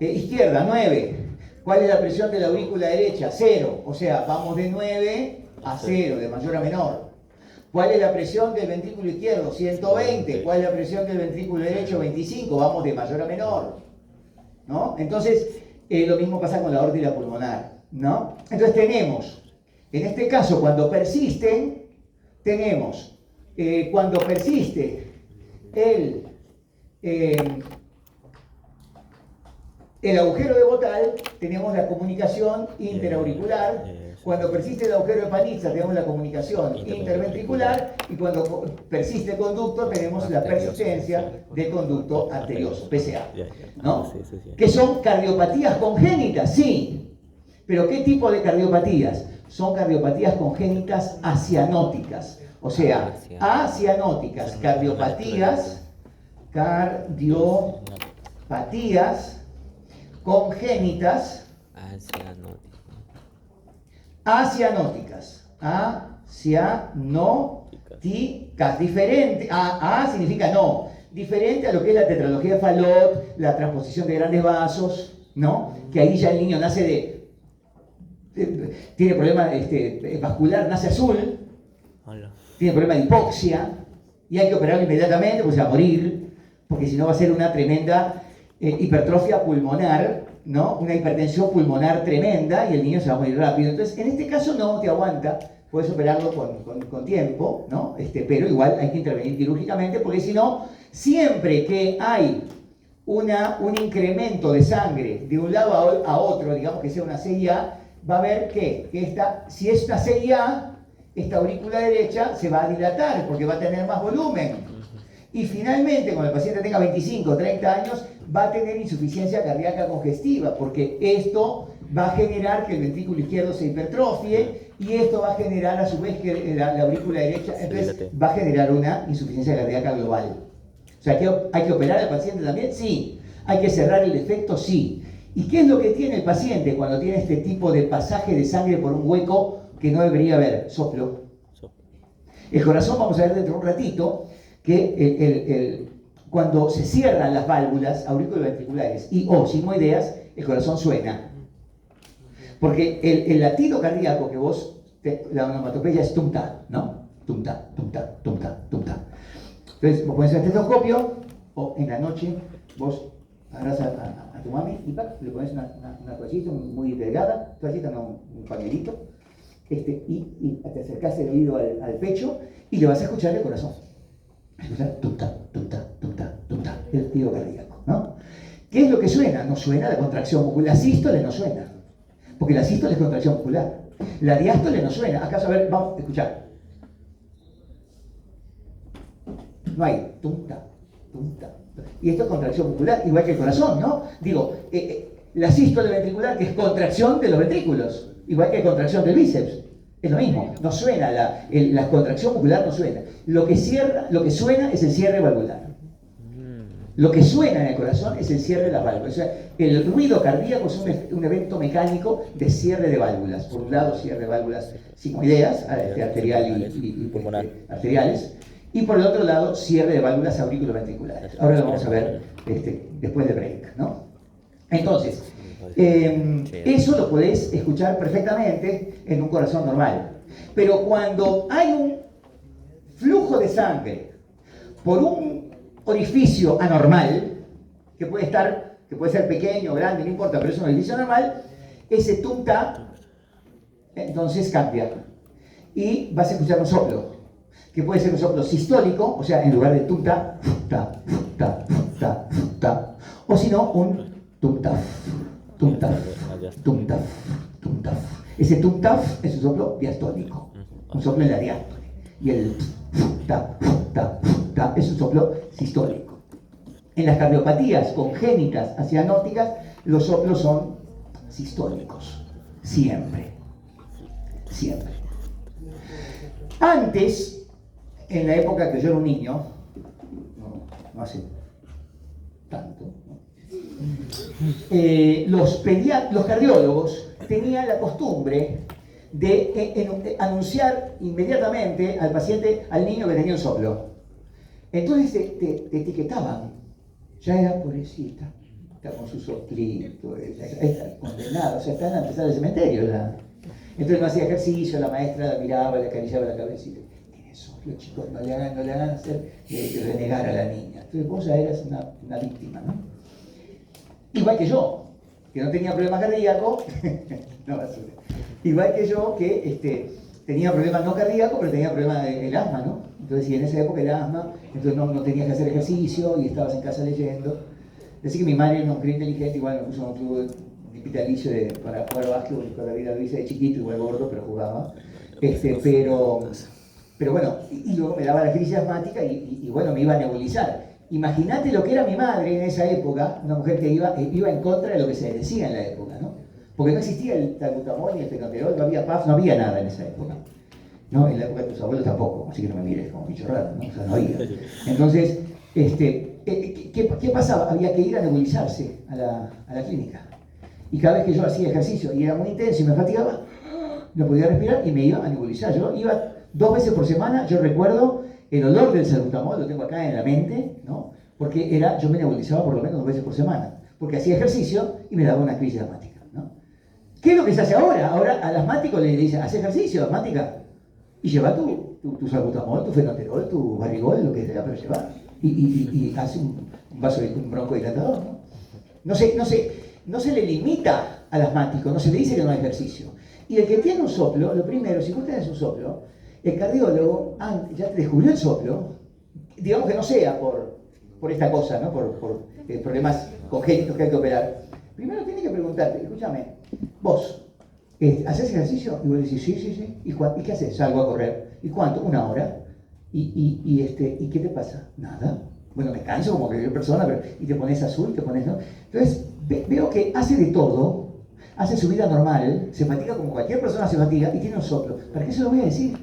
izquierda? 9. ¿Cuál es la presión de la aurícula derecha? 0. O sea, vamos de 9 a 0, de mayor a menor. ¿Cuál es la presión del ventrículo izquierdo? 120. ¿Cuál es la presión del ventrículo derecho? 25. Vamos de mayor a menor, ¿no? Entonces, lo mismo pasa con la aórtica pulmonar, ¿no? Entonces tenemos, en este caso, cuando persisten, tenemos, cuando persiste el agujero de Bottal, tenemos la comunicación interauricular. Cuando persiste el agujero de Panizza, tenemos la comunicación interventricular. Y cuando persiste el conducto, tenemos la persistencia de conducto arterioso, PCA, ¿no? ¿Qué son cardiopatías congénitas? Sí. ¿Pero qué tipo de cardiopatías? Son cardiopatías congénitas asianóticas. O sea, asianóticas, cardiopatías congénitas asianóticas. Diferente. A significa no. Diferente a lo que es la tetralogía de Fallot, la transposición de grandes vasos, ¿no? Que ahí ya el niño nace tiene problema vascular, nace azul, tiene problema de hipoxia, y hay que operarlo inmediatamente porque se va a morir, porque si no va a ser una tremenda hipertrofia pulmonar, ¿no? Una hipertensión pulmonar tremenda y el niño se va a morir rápido. Entonces, en este caso no te aguanta, puedes operarlo con tiempo, ¿no? Pero igual hay que intervenir quirúrgicamente porque si no, siempre que hay un incremento de sangre de un lado a otro, digamos que sea una CIA, va a ver que si es una CIA, esta aurícula derecha se va a dilatar porque va a tener más volumen. Y finalmente, cuando el paciente tenga 25 o 30 años, va a tener insuficiencia cardíaca congestiva, porque esto va a generar que el ventrículo izquierdo se hipertrofie y esto va a generar a su vez que la aurícula derecha, entonces va a generar una insuficiencia cardíaca global. O sea, ¿hay que operar al paciente también? Sí. ¿Hay que cerrar el defecto? Sí. ¿Y qué es lo que tiene el paciente cuando tiene este tipo de pasaje de sangre por un hueco que no debería haber? Soplo. El corazón, vamos a ver dentro de un ratito, que cuando se cierran las válvulas auriculoventriculares y o sigmoideas, el corazón suena. Porque el latido cardíaco que la onomatopeya es tum-ta, ¿no? Tum-ta, tum-ta, tum-ta, tum-ta. Entonces, vos pones el estetoscopio o en la noche vos agarrás a tu mami y le pones una toallita muy delgada, toallita no, un pañuelito, y te acercás el oído al pecho y le vas a escuchar el corazón. Escuchar tum-ta, tum-ta, tum-ta, tum-ta, el latido cardíaco, ¿no? ¿Qué es lo que suena? No suena la contracción muscular. La sístole no suena, porque la sístole es contracción muscular. La diástole no suena. ¿Acaso? A ver, vamos a escuchar. No hay tum-ta, tum-ta. Y esto es contracción muscular, igual que el corazón, ¿no? Digo, la sístole ventricular, que es contracción de los ventrículos, igual que contracción del bíceps. Es lo mismo, no suena, la contracción muscular no suena. Lo que suena es el cierre valvular. Lo que suena en el corazón es el cierre de las válvulas. O sea, el ruido cardíaco es un evento mecánico de cierre de válvulas. Por un lado, cierre de válvulas sigmoideas, arterial y arteriales. Y por el otro lado, cierre de válvulas auriculoventriculares. Ahora lo vamos a ver después de break, ¿no? Entonces, eso lo podés escuchar perfectamente en un corazón normal. Pero cuando hay un flujo de sangre por un orificio anormal, que puede ser pequeño o grande, no importa, pero es un orificio anormal, ese tum-ta, entonces cambia. Y vas a escuchar un soplo, que puede ser un soplo sistólico, o sea, en lugar de tum-ta, ta, ta, ta, ta, o si no, un tum-ta. Tum-taf, tum-taf, tum-taf. Ese tum-taf es un soplo diastólico, un soplo en la diástole. Y el ta, ta, ta es un soplo sistólico. En las cardiopatías congénitas asianóticas, los soplos son sistólicos. Siempre. Siempre. Antes, en la época que yo era un niño, no hace tanto, los cardiólogos tenían la costumbre de anunciar inmediatamente al paciente, al niño que tenía un soplo. Entonces te etiquetaban, ya era pobrecita, está con su soplito, está condenada, o sea, está antes del cementerio. Entonces no hacía ejercicio, la maestra la miraba, le acariciaba la cabecita. Tiene soplo, chicos, no le hagan hacer renegar a la niña. Entonces vos ya eras una víctima, ¿no? Igual que yo, que no tenía problema cardíaco, no basura. Igual que yo, que tenía problemas no cardíacos, pero tenía problemas del asma, ¿no? Entonces, si en esa época el asma, entonces no tenías que hacer ejercicio y estabas en casa leyendo. Así que mi madre era una mujer inteligente, igual me puso en un club vitalicio para jugar básquet, toda la vida lo hice de chiquito, igual gordo, pero jugaba. Pero bueno, y luego me daba la crisis asmática y bueno, me iba a nebulizar. Imagínate lo que era mi madre en esa época, una mujer que iba en contra de lo que se decía en la época, ¿no? Porque no existía el salbutamol ni el fenoterol, no había PAF, no había nada en esa época. ¿No? En la época de tus abuelos tampoco, así que no me mires como bicho raro, ¿no? O sea, no había. Entonces, ¿qué pasaba? Había que ir a nebulizarse a la clínica. Y cada vez que yo hacía ejercicio y era muy intenso y me fatigaba, no podía respirar y me iba a nebulizar. Yo iba 2 veces por semana, yo recuerdo el olor del salbutamol, lo tengo acá en la mente, ¿no? Porque yo me nebulizaba por lo menos 2 veces por semana, porque hacía ejercicio y me daba una crisis asmática, ¿no? ¿Qué es lo que se hace ahora? Ahora al asmático le dicen, ¿hace ejercicio, asmática? Y lleva tu salbutamol, tu fenoterol, tu barrigol, lo que sea, pero lleva. Y hace un vaso de un broncodilatador, ¿no? No se le limita al asmático, no se le dice que no hay ejercicio. Y el que tiene un soplo, lo primero, si vos tenés un soplo, el cardiólogo ya te descubrió el soplo, digamos que no sea por esta cosa, ¿no? Por problemas congénitos que hay que operar. Primero tiene que preguntarte, escúchame, vos, ¿haces ejercicio? Y vos decís, sí. ¿Y qué haces? Salgo a correr. ¿Y cuánto? 1 hora. ¿Y qué te pasa? Nada. Bueno, me canso como cualquier persona, pero y te pones azul, te pones, ¿no? Entonces, veo que hace de todo, hace su vida normal, se fatiga como cualquier persona se fatiga y tiene un soplo. ¿Para qué se lo voy a decir?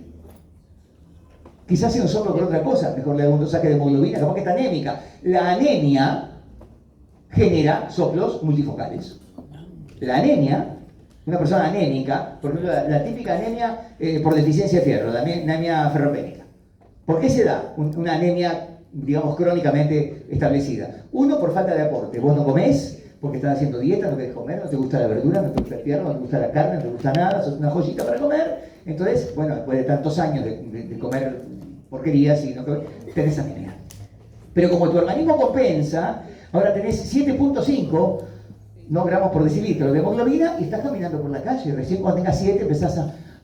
Quizás hace un soplo por otra cosa, mejor le hago un saque de hemoglobina, capaz que está anémica. La anemia genera soplos multifocales. La anemia, una persona anémica, por ejemplo, la típica anemia por deficiencia de fierro, la anemia ferropénica. ¿Por qué se da una anemia, digamos, crónicamente establecida? Uno, por falta de aporte. Vos no comés porque estás haciendo dieta, no querés comer, no te gusta la verdura, no te gusta el fierro, no te gusta la carne, no te gusta nada, sos una joyita para comer. Entonces, bueno, después de tantos años de comer porquerías y no tenés anemia. Pero como tu organismo compensa, ahora tenés 7.5 no gramos por decilitro de hemoglobina y estás caminando por la calle. Recién cuando tengas 7 empezás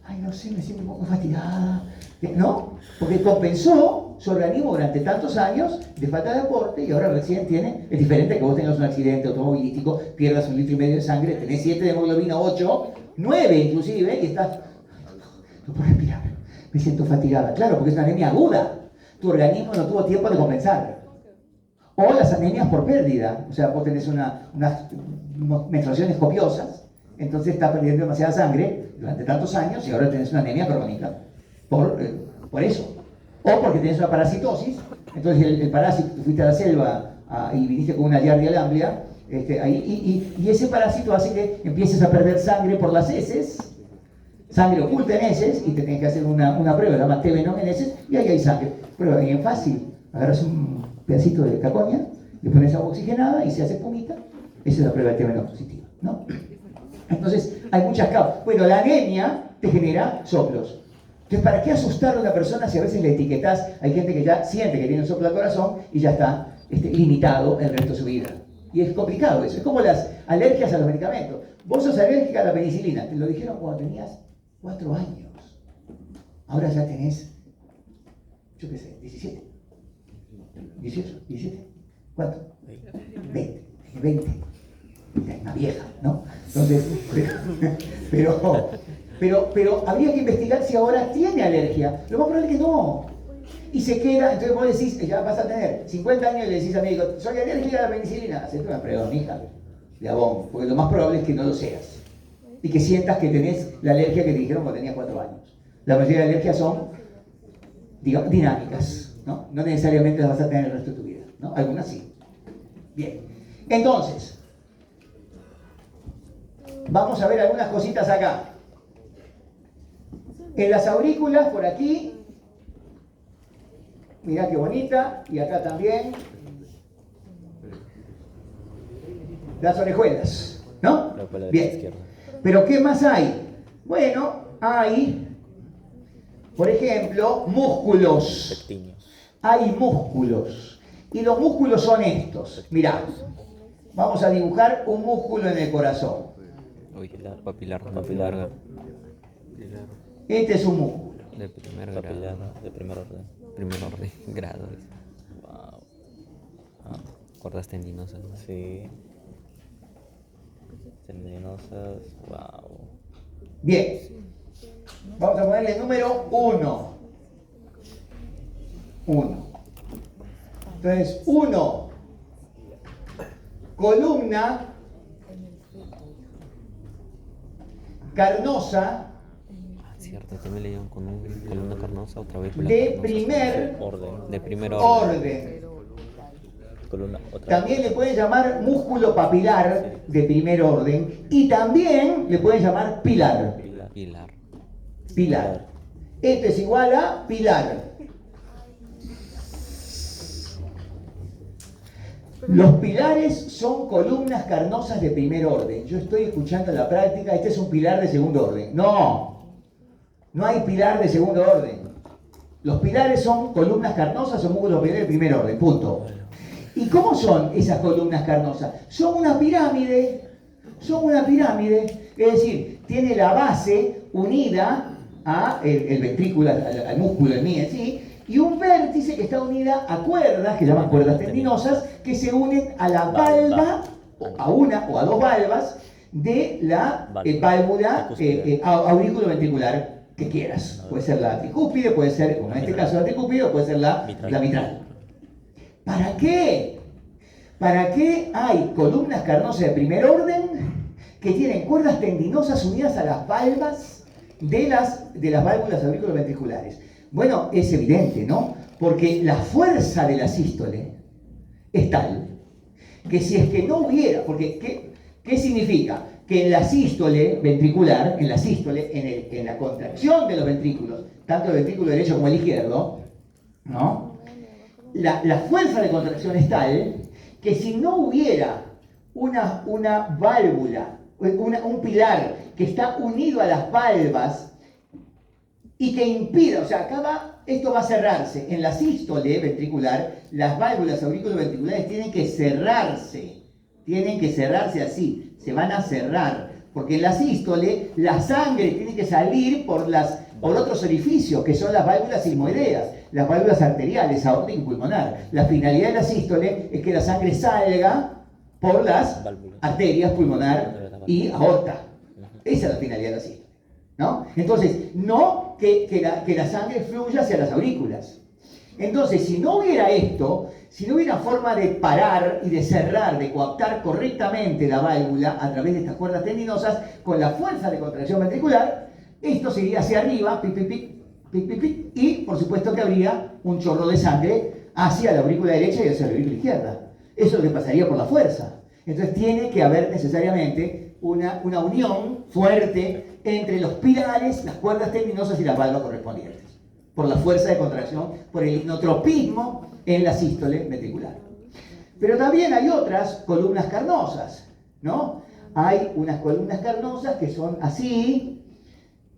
ay, no sé, me siento un poco fatigada. ¿No? Porque compensó su organismo durante tantos años de falta de aporte y ahora recién es diferente que vos tengas un accidente automovilístico, pierdas 1,5 litros de sangre, tenés 7 de hemoglobina, 8, 9 inclusive, y estás, no puedo respirar, me siento fatigada. Claro, porque es una anemia aguda. Tu organismo no tuvo tiempo de compensar. O las anemias por pérdida, o sea, vos tenés unas menstruaciones copiosas, entonces estás perdiendo demasiada sangre durante tantos años y ahora tenés una anemia crónica por eso. O porque tenés una parasitosis, entonces el parásito, tú fuiste a la selva y viniste con una giardia lamblia, y ese parásito hace que empieces a perder sangre por las heces, sangre oculta en heces, y te tenés que hacer una prueba, se llama T-Venom en heces, y ahí hay sangre. Prueba bien fácil, agarras un pedacito de cacoña, le pones agua oxigenada y se hace espumita, esa es la prueba de T-Venom positiva, ¿no? Entonces, hay muchas causas. Bueno, la anemia te genera soplos. Entonces, ¿para qué asustar a una persona si a veces le etiquetás? Hay gente que ya siente que tiene un soplo al corazón y ya está limitado el resto de su vida. Y es complicado eso. Es como las alergias a los medicamentos. Vos sos alérgica a la penicilina. Te lo dijeron cuando tenías 4 años. Ahora ya tenés, yo qué sé, 17. 18, 17. ¿Cuánto? 20. Una vieja, ¿no? Entonces, pero habría que investigar si ahora tiene alergia. Lo más probable es que no. Y se queda, entonces vos decís, ya vas a tener 50 años y le decís al médico, soy alérgica a la penicilina. Hacete una prueba, mija, de abón, porque lo más probable es que no lo seas. Y que sientas que tenés la alergia que te dijeron cuando tenías 4 años. La mayoría de alergias son, digamos, dinámicas, ¿no? No necesariamente las vas a tener el resto de tu vida, ¿no? Algunas sí. Bien. Entonces, vamos a ver algunas cositas acá. En las aurículas, por aquí, Mirá qué bonita. Y acá también. Las orejuelas, ¿no? La orejuela de la Bien. izquierda. Pero ¿qué más hay? Bueno, hay, por ejemplo, músculos. Pectiños. Hay músculos. Y los músculos son estos. Mirá, vamos a dibujar un músculo en el corazón. Uy, papilar. Papilar. Este es un músculo. De primer Papilar grado. de primer orden. Primer orden. Grado. Wow. Cuerdas tendinosas. ¿no? Sí. Tendinosas. Wow. Bien. Vamos a ponerle el número 1. 1. Entonces, 1. Columna carnosa Cierto, también le llaman con columna carnosa, otra vez de primer Orden. de primer orden. orden. Columna. Otra. También le pueden llamar músculo papilar de primer orden y también le pueden llamar pilar. Pilar. Pilar. Esto es igual a pilar. Los pilares son columnas carnosas de primer orden. Yo estoy escuchando la práctica, este es un pilar de segundo orden. No, no hay pilar de segundo orden. Los pilares son columnas carnosas o músculos papilares de primer orden, punto. ¿Y cómo son esas columnas carnosas? Son una pirámide, es decir, tiene la base unida a el ventrículo, al músculo en mí en sí, y un vértice que está unida a cuerdas, que llaman cuerdas tendinosas, que se unen a la valva, a una o a dos valvas, de la válvula aurículo-ventricular que quieras. Puede ser la tricúspide, puede ser, como en este caso la tricúspide, o puede ser la mitral. ¿Para qué? ¿Para qué hay columnas carnosas de primer orden que tienen cuerdas tendinosas unidas a las valvas de las válvulas aurículo-ventriculares? Bueno, es evidente, ¿no? Porque la fuerza de la sístole es tal que si es que no hubiera, porque ¿qué significa? Que en la sístole ventricular, en la contracción de los ventrículos, tanto el ventrículo derecho como el izquierdo, ¿no? La fuerza de contracción es tal que si no hubiera una válvula, un pilar que está unido a las valvas y que impida, o sea, esto va a cerrarse. En la sístole ventricular, las válvulas auriculoventriculares tienen que cerrarse así, se van a cerrar, porque en la sístole la sangre tiene que salir por otros orificios, que son las válvulas sigmoideas, las válvulas arteriales, aórtica y pulmonar. La finalidad de la sístole es que la sangre salga por las arterias pulmonar y aorta. Esa es la finalidad de la sístole, ¿no? Entonces, no que la sangre fluya hacia las aurículas. Entonces, si no hubiera esto, si no hubiera forma de parar y de cerrar, de coaptar correctamente la válvula a través de estas cuerdas tendinosas, con la fuerza de contracción ventricular, esto se iría hacia arriba, pic, pic, pic, pic, pic, pic, y por supuesto que habría un chorro de sangre hacia la aurícula derecha y hacia la aurícula izquierda. Eso es lo que pasaría por la fuerza. Entonces tiene que haber necesariamente una unión fuerte entre los pilares, las cuerdas tendinosas y las valvas correspondientes, por la fuerza de contracción, por el hipnotropismo en la sístole ventricular. Pero también hay otras columnas carnosas, ¿no? Hay unas columnas carnosas que son así,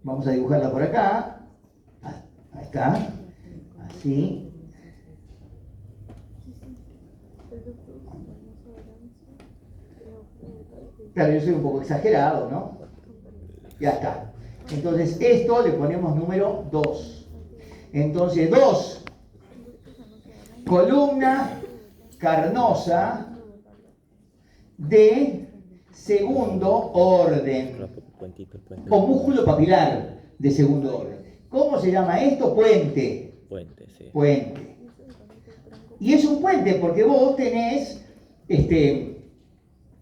vamos a dibujarla por acá, ahí está, así. Claro, yo soy un poco exagerado, ¿no? Ya está. Entonces, esto le ponemos número 2. Entonces, 2. Columna carnosa de segundo orden. O músculo papilar de segundo orden. ¿Cómo se llama esto? Puente. Puente, sí. Puente. Y es un puente porque vos tenés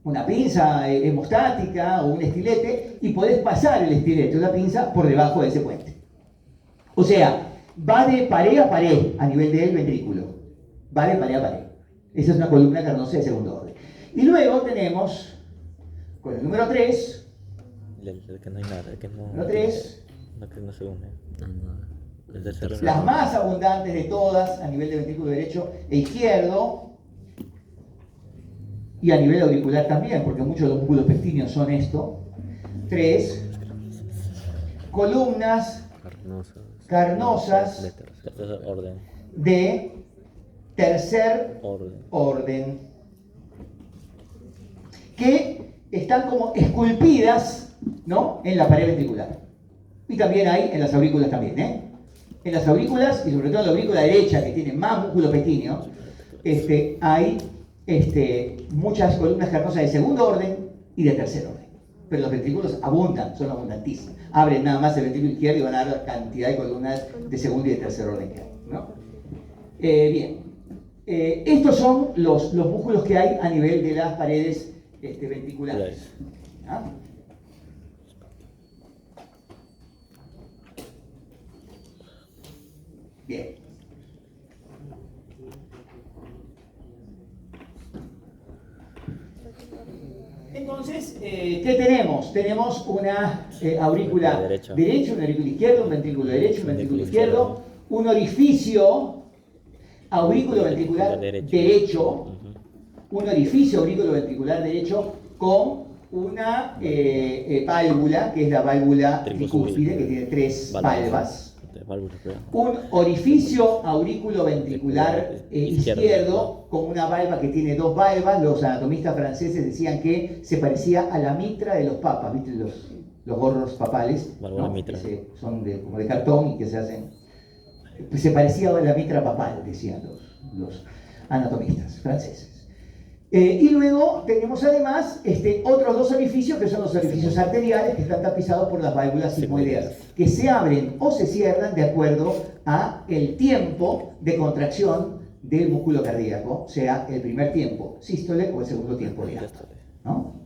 una pinza hemostática o un estilete y podés pasar el estilete o la pinza por debajo de ese puente. O sea, va de pared a pared a nivel del ventrículo. Va de pared a pared. Esa es una columna carnosa de segundo orden. Y luego tenemos, con el número 3, El que no hay nada, el que no... número 3, No, que no se une. El tercero. Las más abundantes de todas a nivel de ventrículo derecho e izquierdo, y a nivel auricular también, porque muchos de los músculos pectíneos son esto. 3. Columnas carnosas De tercer. Tercer orden. de tercer Orden. orden, que están como esculpidas, ¿no?, en la pared ventricular. Y también hay en las aurículas también, ¿eh? En las aurículas, y sobre todo en la aurícula derecha, que tiene más músculo pectíneo, hay muchas columnas carnosas de segundo orden y de tercer orden. Pero los ventrículos abundan, son abundantísimos. Abren nada más el ventrículo izquierdo y van a dar la cantidad de columnas de segundo y de tercer orden que hay, ¿no? Bien. Estos son los músculos que hay a nivel de las paredes ventriculares. ¿Ah? Bien. Entonces, ¿qué tenemos? Tenemos una aurícula derecha, una aurícula izquierda, un ventrículo derecho, un ventrículo izquierdo, un orificio aurículo ventricular derecho, un orificio aurículo ventricular derecho con una válvula, que es la válvula tricúspide, que tiene 3 valvas. Un orificio aurículo ventricular izquierdo con una valva que tiene 2 valvas. Los anatomistas franceses decían que se parecía a la mitra de los papas, ¿viste? Los gorros papales, ¿no? Que son como de cartón y que se hacen. Se parecía a la mitra papal, decían los anatomistas franceses. Y luego tenemos además otros 2 orificios, que son los orificios arteriales, que están tapizados por las válvulas sigmoideas, que se abren o se cierran de acuerdo a el tiempo de contracción del músculo cardíaco, sea el primer tiempo sístole o el segundo tiempo diástole, ¿no?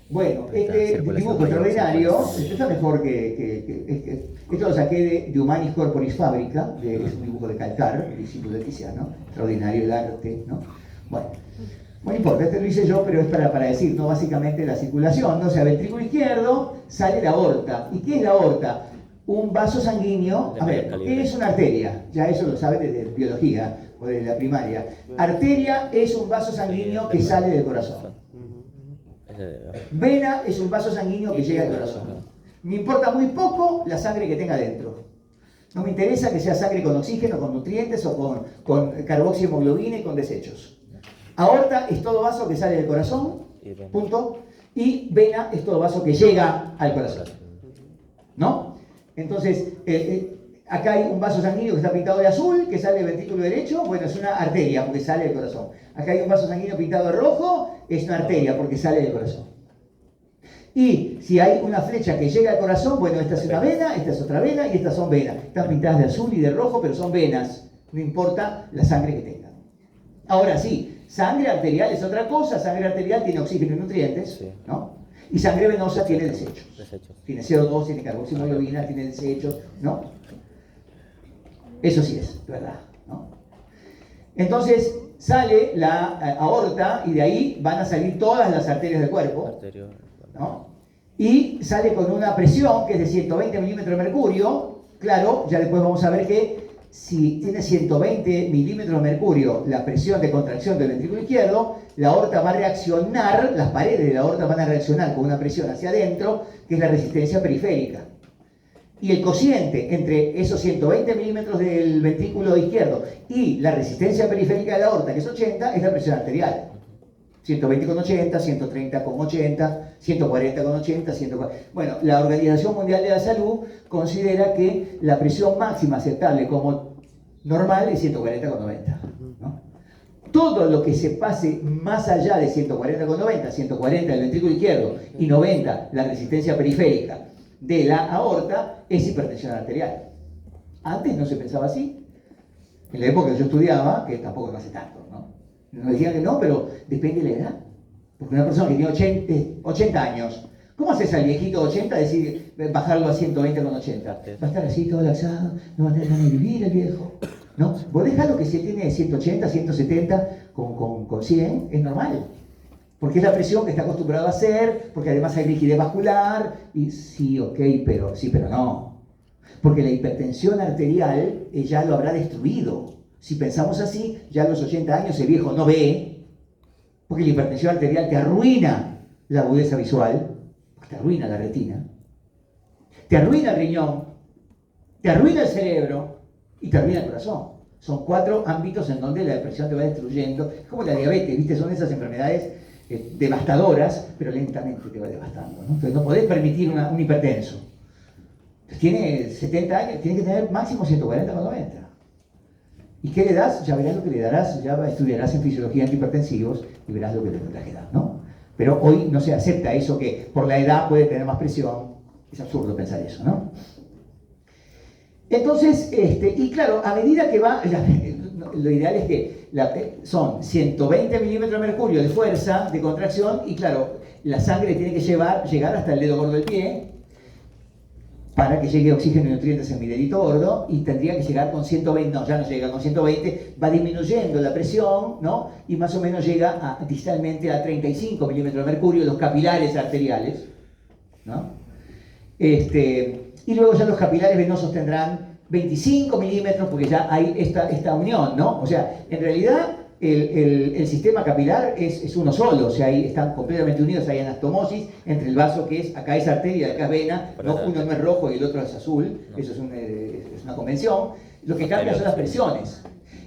Bueno, este dibujo extraordinario, este está mejor esto lo saqué de Humanis Corporis Fabrica, es un dibujo de Calcar, el discípulo de Tiziano, extraordinario el arte, ¿no? Bueno, no importa, este lo hice yo, pero es para decir, ¿no?, básicamente la circulación, ¿no? O sea, ventrículo izquierdo, sale la aorta. ¿Y qué es la aorta? Un vaso sanguíneo. A ver, ¿qué es una arteria? Ya eso lo saben desde biología o de la primaria. Arteria es un vaso sanguíneo que sale del corazón. Vena es un vaso sanguíneo que llega al corazón. Me importa muy poco la sangre que tenga dentro. No me interesa que sea sangre con oxígeno, con nutrientes o con carboxihemoglobina y con desechos. Aorta es todo vaso que sale del corazón, punto. Y vena es todo vaso que llega al corazón, ¿no? Entonces, acá hay un vaso sanguíneo que está pintado de azul, que sale del ventrículo derecho. Bueno, es una arteria porque sale del corazón. Acá hay un vaso sanguíneo pintado de rojo, es una arteria porque sale del corazón. Y si hay una flecha que llega al corazón, bueno, esta es una vena, esta es otra vena y estas son venas. Están pintadas de azul y de rojo, pero son venas. No importa la sangre que tengan. Ahora sí, sangre arterial es otra cosa. Sangre arterial tiene oxígeno y nutrientes, ¿no? Y sangre venosa tiene desechos. Tiene CO2, tiene carboxihemoglobina, tiene desechos, ¿no? Eso sí es verdad, ¿no? Entonces sale la aorta y de ahí van a salir todas las arterias del cuerpo, ¿no? Y sale con una presión que es de 120 milímetros de mercurio. Claro, ya después vamos a ver que si tiene 120 milímetros de mercurio la presión de contracción del ventrículo izquierdo, la aorta va a reaccionar, las paredes de la aorta van a reaccionar con una presión hacia adentro, que es la resistencia periférica. Y el cociente entre esos 120 milímetros del ventrículo izquierdo y la resistencia periférica de la aorta, que es 80, es la presión arterial. 120 con 80, 130 con 80, 140 con 80, 140. Bueno, la Organización Mundial de la Salud considera que la presión máxima aceptable como normal es 140 con 90, ¿no? Todo lo que se pase más allá de 140 con 90, 140 del ventrículo izquierdo y 90 la resistencia periférica de la aorta, es hipertensión arterial. Antes no se pensaba así. En la época que yo estudiaba, que tampoco no hace tanto, ¿no? Nos decían que no, pero depende de la edad. Porque una persona que tiene 80 años, ¿cómo haces al viejito de 80 decir bajarlo a 120 con 80? Va a estar así todo laxado, no va a tener ganas de vivir el viejo, ¿no? Vos dejalo que si tiene 180, 170 con 100, es normal. Porque es la presión que está acostumbrado a hacer, porque además hay rigidez vascular, y sí, ok, pero no. Porque la hipertensión arterial ya lo habrá destruido. Si pensamos así, ya a los 80 años el viejo no ve, porque la hipertensión arterial te arruina la agudeza visual, te arruina la retina, te arruina el riñón, te arruina el cerebro y te arruina el corazón. Son 4 ámbitos en donde la depresión te va destruyendo. Es como la diabetes, ¿viste? Son esas enfermedades devastadoras, pero lentamente te va devastando, ¿no? Entonces no podés permitir un hipertenso. Tiene 70 años, tiene que tener máximo 140 cuando entra. ¿Y qué le das? Ya verás lo que le darás, ya estudiarás en fisiología antihipertensivos y verás lo que le tendrás que dar, ¿no? Pero hoy no se acepta eso que por la edad puede tener más presión. Es absurdo pensar eso, ¿no? Entonces, y claro, a medida que va, lo ideal es que son 120 milímetros de mercurio de fuerza, de contracción, y claro, la sangre tiene que llegar hasta el dedo gordo del pie, para que llegue oxígeno y nutrientes en mi dedito gordo, y tendría que llegar con 120, no, ya no llega con 120, va disminuyendo la presión, ¿no? Y más o menos llega distalmente a 35 milímetros de mercurio, los capilares arteriales, ¿no? Y luego ya los capilares venosos tendrán 25 milímetros, porque ya hay esta unión, ¿no? O sea, en realidad el sistema capilar es uno solo, o sea, ahí están completamente unidos, hay anastomosis entre el vaso que es, acá es arteria, acá es vena, ¿no? Uno no es rojo y el otro es azul, eso es una convención. Lo que cambia son las presiones.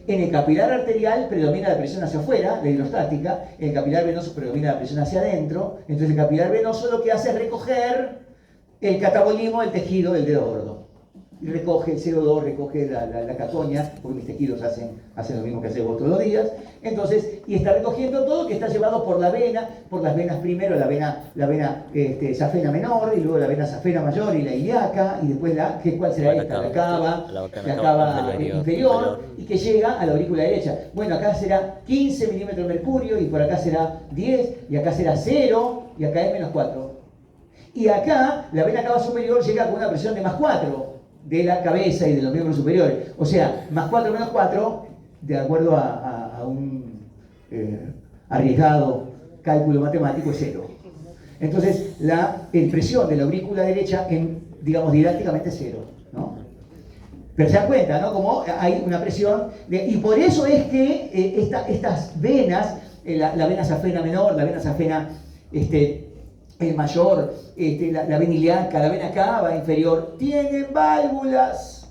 En el capilar arterial predomina la presión hacia afuera, la hidrostática, en el capilar venoso predomina la presión hacia adentro, entonces el capilar venoso lo que hace es recoger el catabolismo del tejido del dedo gordo. Y recoge el CO2, recoge la catonia, porque mis tejidos hacen lo mismo que hacemos todos los días. Entonces, y está recogiendo todo que está llevado por la vena, por las venas primero, la vena safena menor, y luego la vena safena mayor y la ilíaca, y después ¿cuál será esta? La cava inferior, y que llega a la aurícula derecha. Bueno, acá será 15 milímetros de mercurio, y por acá será 10, y acá será 0, y acá es menos 4. Y acá, la vena cava superior llega con una presión de más 4 de la cabeza y de los miembros superiores. O sea, más 4 menos 4, de acuerdo a un arriesgado cálculo matemático, es 0. Entonces, la presión de la aurícula derecha, digamos, didácticamente es 0, ¿no? Pero se dan cuenta, ¿no? Como hay una presión, y por eso es que estas venas, la vena safena menor, la vena safena mayor, la vena ilíaca, la vena cava inferior, tienen válvulas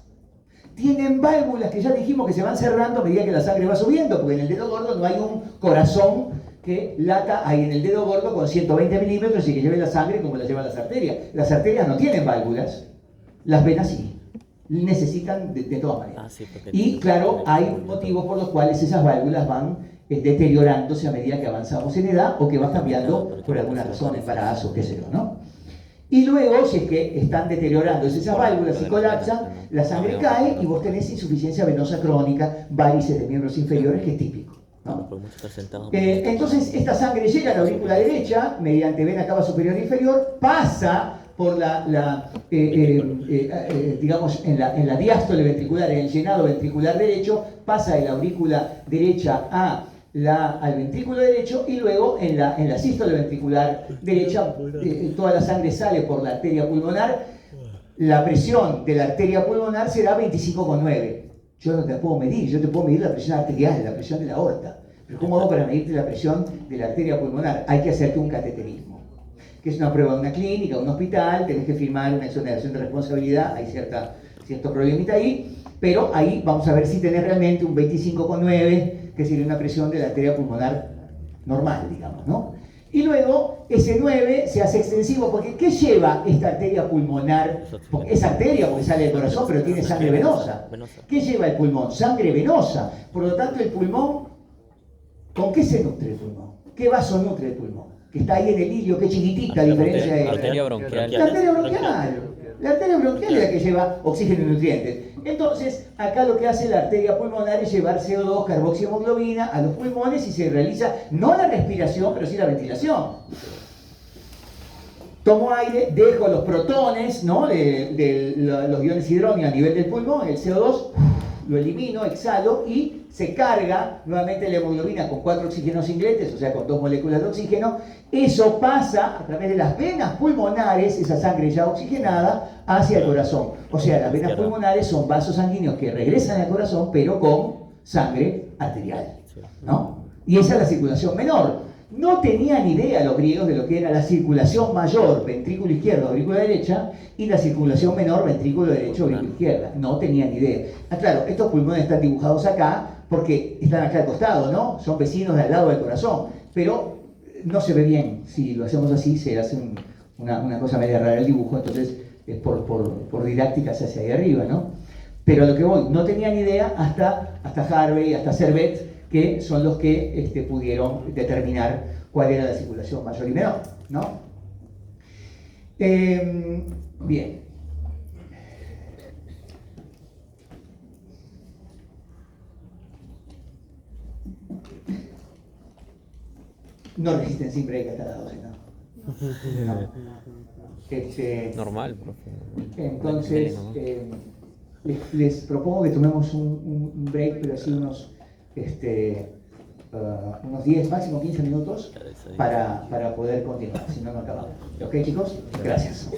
que ya dijimos que se van cerrando a medida que la sangre va subiendo, porque en el dedo gordo no hay un corazón que lata ahí en el dedo gordo con 120 milímetros y que lleve la sangre como la llevan las arterias. Las arterias no tienen válvulas, las venas sí, necesitan de todas maneras. Y claro, hay motivos por los cuales esas válvulas van deteriorándose a medida que avanzamos en edad o que va cambiando por alguna razón, embarazo, qué sé yo, ¿no? Y luego, si es que están deteriorándose esas válvulas y colapsan, la sangre cae y vos tenés insuficiencia venosa crónica, varices de miembros inferiores, que es típico, ¿no? Entonces, esta sangre llega a la aurícula derecha mediante vena cava superior e inferior, pasa por digamos, en la diástole ventricular, en el llenado ventricular derecho, pasa de la aurícula derecha al ventrículo derecho, y luego en la sístole ventricular derecha toda la sangre sale por la arteria pulmonar. La presión de la arteria pulmonar será 25,9. Yo no te la puedo medir, yo te puedo medir la presión arterial, la presión de la aorta. Pero ¿cómo hago para medirte la presión de la arteria pulmonar? Hay que hacerte un cateterismo, que es una prueba de una clínica, un hospital, tenés que firmar una exoneración de responsabilidad, hay cierto problemita ahí, pero ahí vamos a ver si tenés realmente un 25,9, que sería una presión de la arteria pulmonar normal, digamos, ¿no? Y luego ese 9 se hace extensivo, porque ¿qué lleva esta arteria pulmonar? Porque es arteria porque sale del corazón, pero tiene sangre venosa. ¿Qué lleva el pulmón? Sangre venosa. Por lo tanto, el pulmón, ¿con qué se nutre el pulmón? ¿Qué vaso nutre el pulmón? Que está ahí en el ilio, qué chiquitita, a diferencia de... Arteria bronquial. La arteria bronquial. La arteria bronquial es la que lleva oxígeno y nutrientes. Entonces, acá lo que hace la arteria pulmonar es llevar CO2, carboxihemoglobina a los pulmones, y se realiza no la respiración, pero sí la ventilación. Tomo aire, dejo los protones, ¿no? de los iones hidróneo a nivel del pulmón, el CO2, lo elimino, exhalo y se carga nuevamente la hemoglobina con 4 oxígenos singletes, o sea, con 2 moléculas de oxígeno. Eso pasa a través de las venas pulmonares, esa sangre ya oxigenada, hacia el corazón. O sea, las venas pulmonares son vasos sanguíneos que regresan al corazón, pero con sangre arterial, ¿no? Y esa es la circulación menor. No tenían idea los griegos de lo que era la circulación mayor, ventrículo izquierdo, aurícula derecha, y la circulación menor, ventrículo derecho, aurícula izquierda. No tenían idea. Claro, estos pulmones están dibujados acá porque están acá al costado, ¿no? Son vecinos de al lado del corazón, pero no se ve bien. Si lo hacemos así, se hace una cosa media rara el dibujo, entonces por didáctica se hace ahí arriba, ¿no? Pero a lo que voy, no tenían idea hasta Harvey, hasta Servet, que son los que pudieron determinar cuál era la circulación mayor y menor, ¿no? Bien. No resisten sin break hasta las 12, ¿no? No. Normal, profe. Entonces, les propongo que tomemos un break, pero así unos 10, máximo 15 minutos para poder continuar, si no, no acabamos. ¿Ok, chicos? Gracias.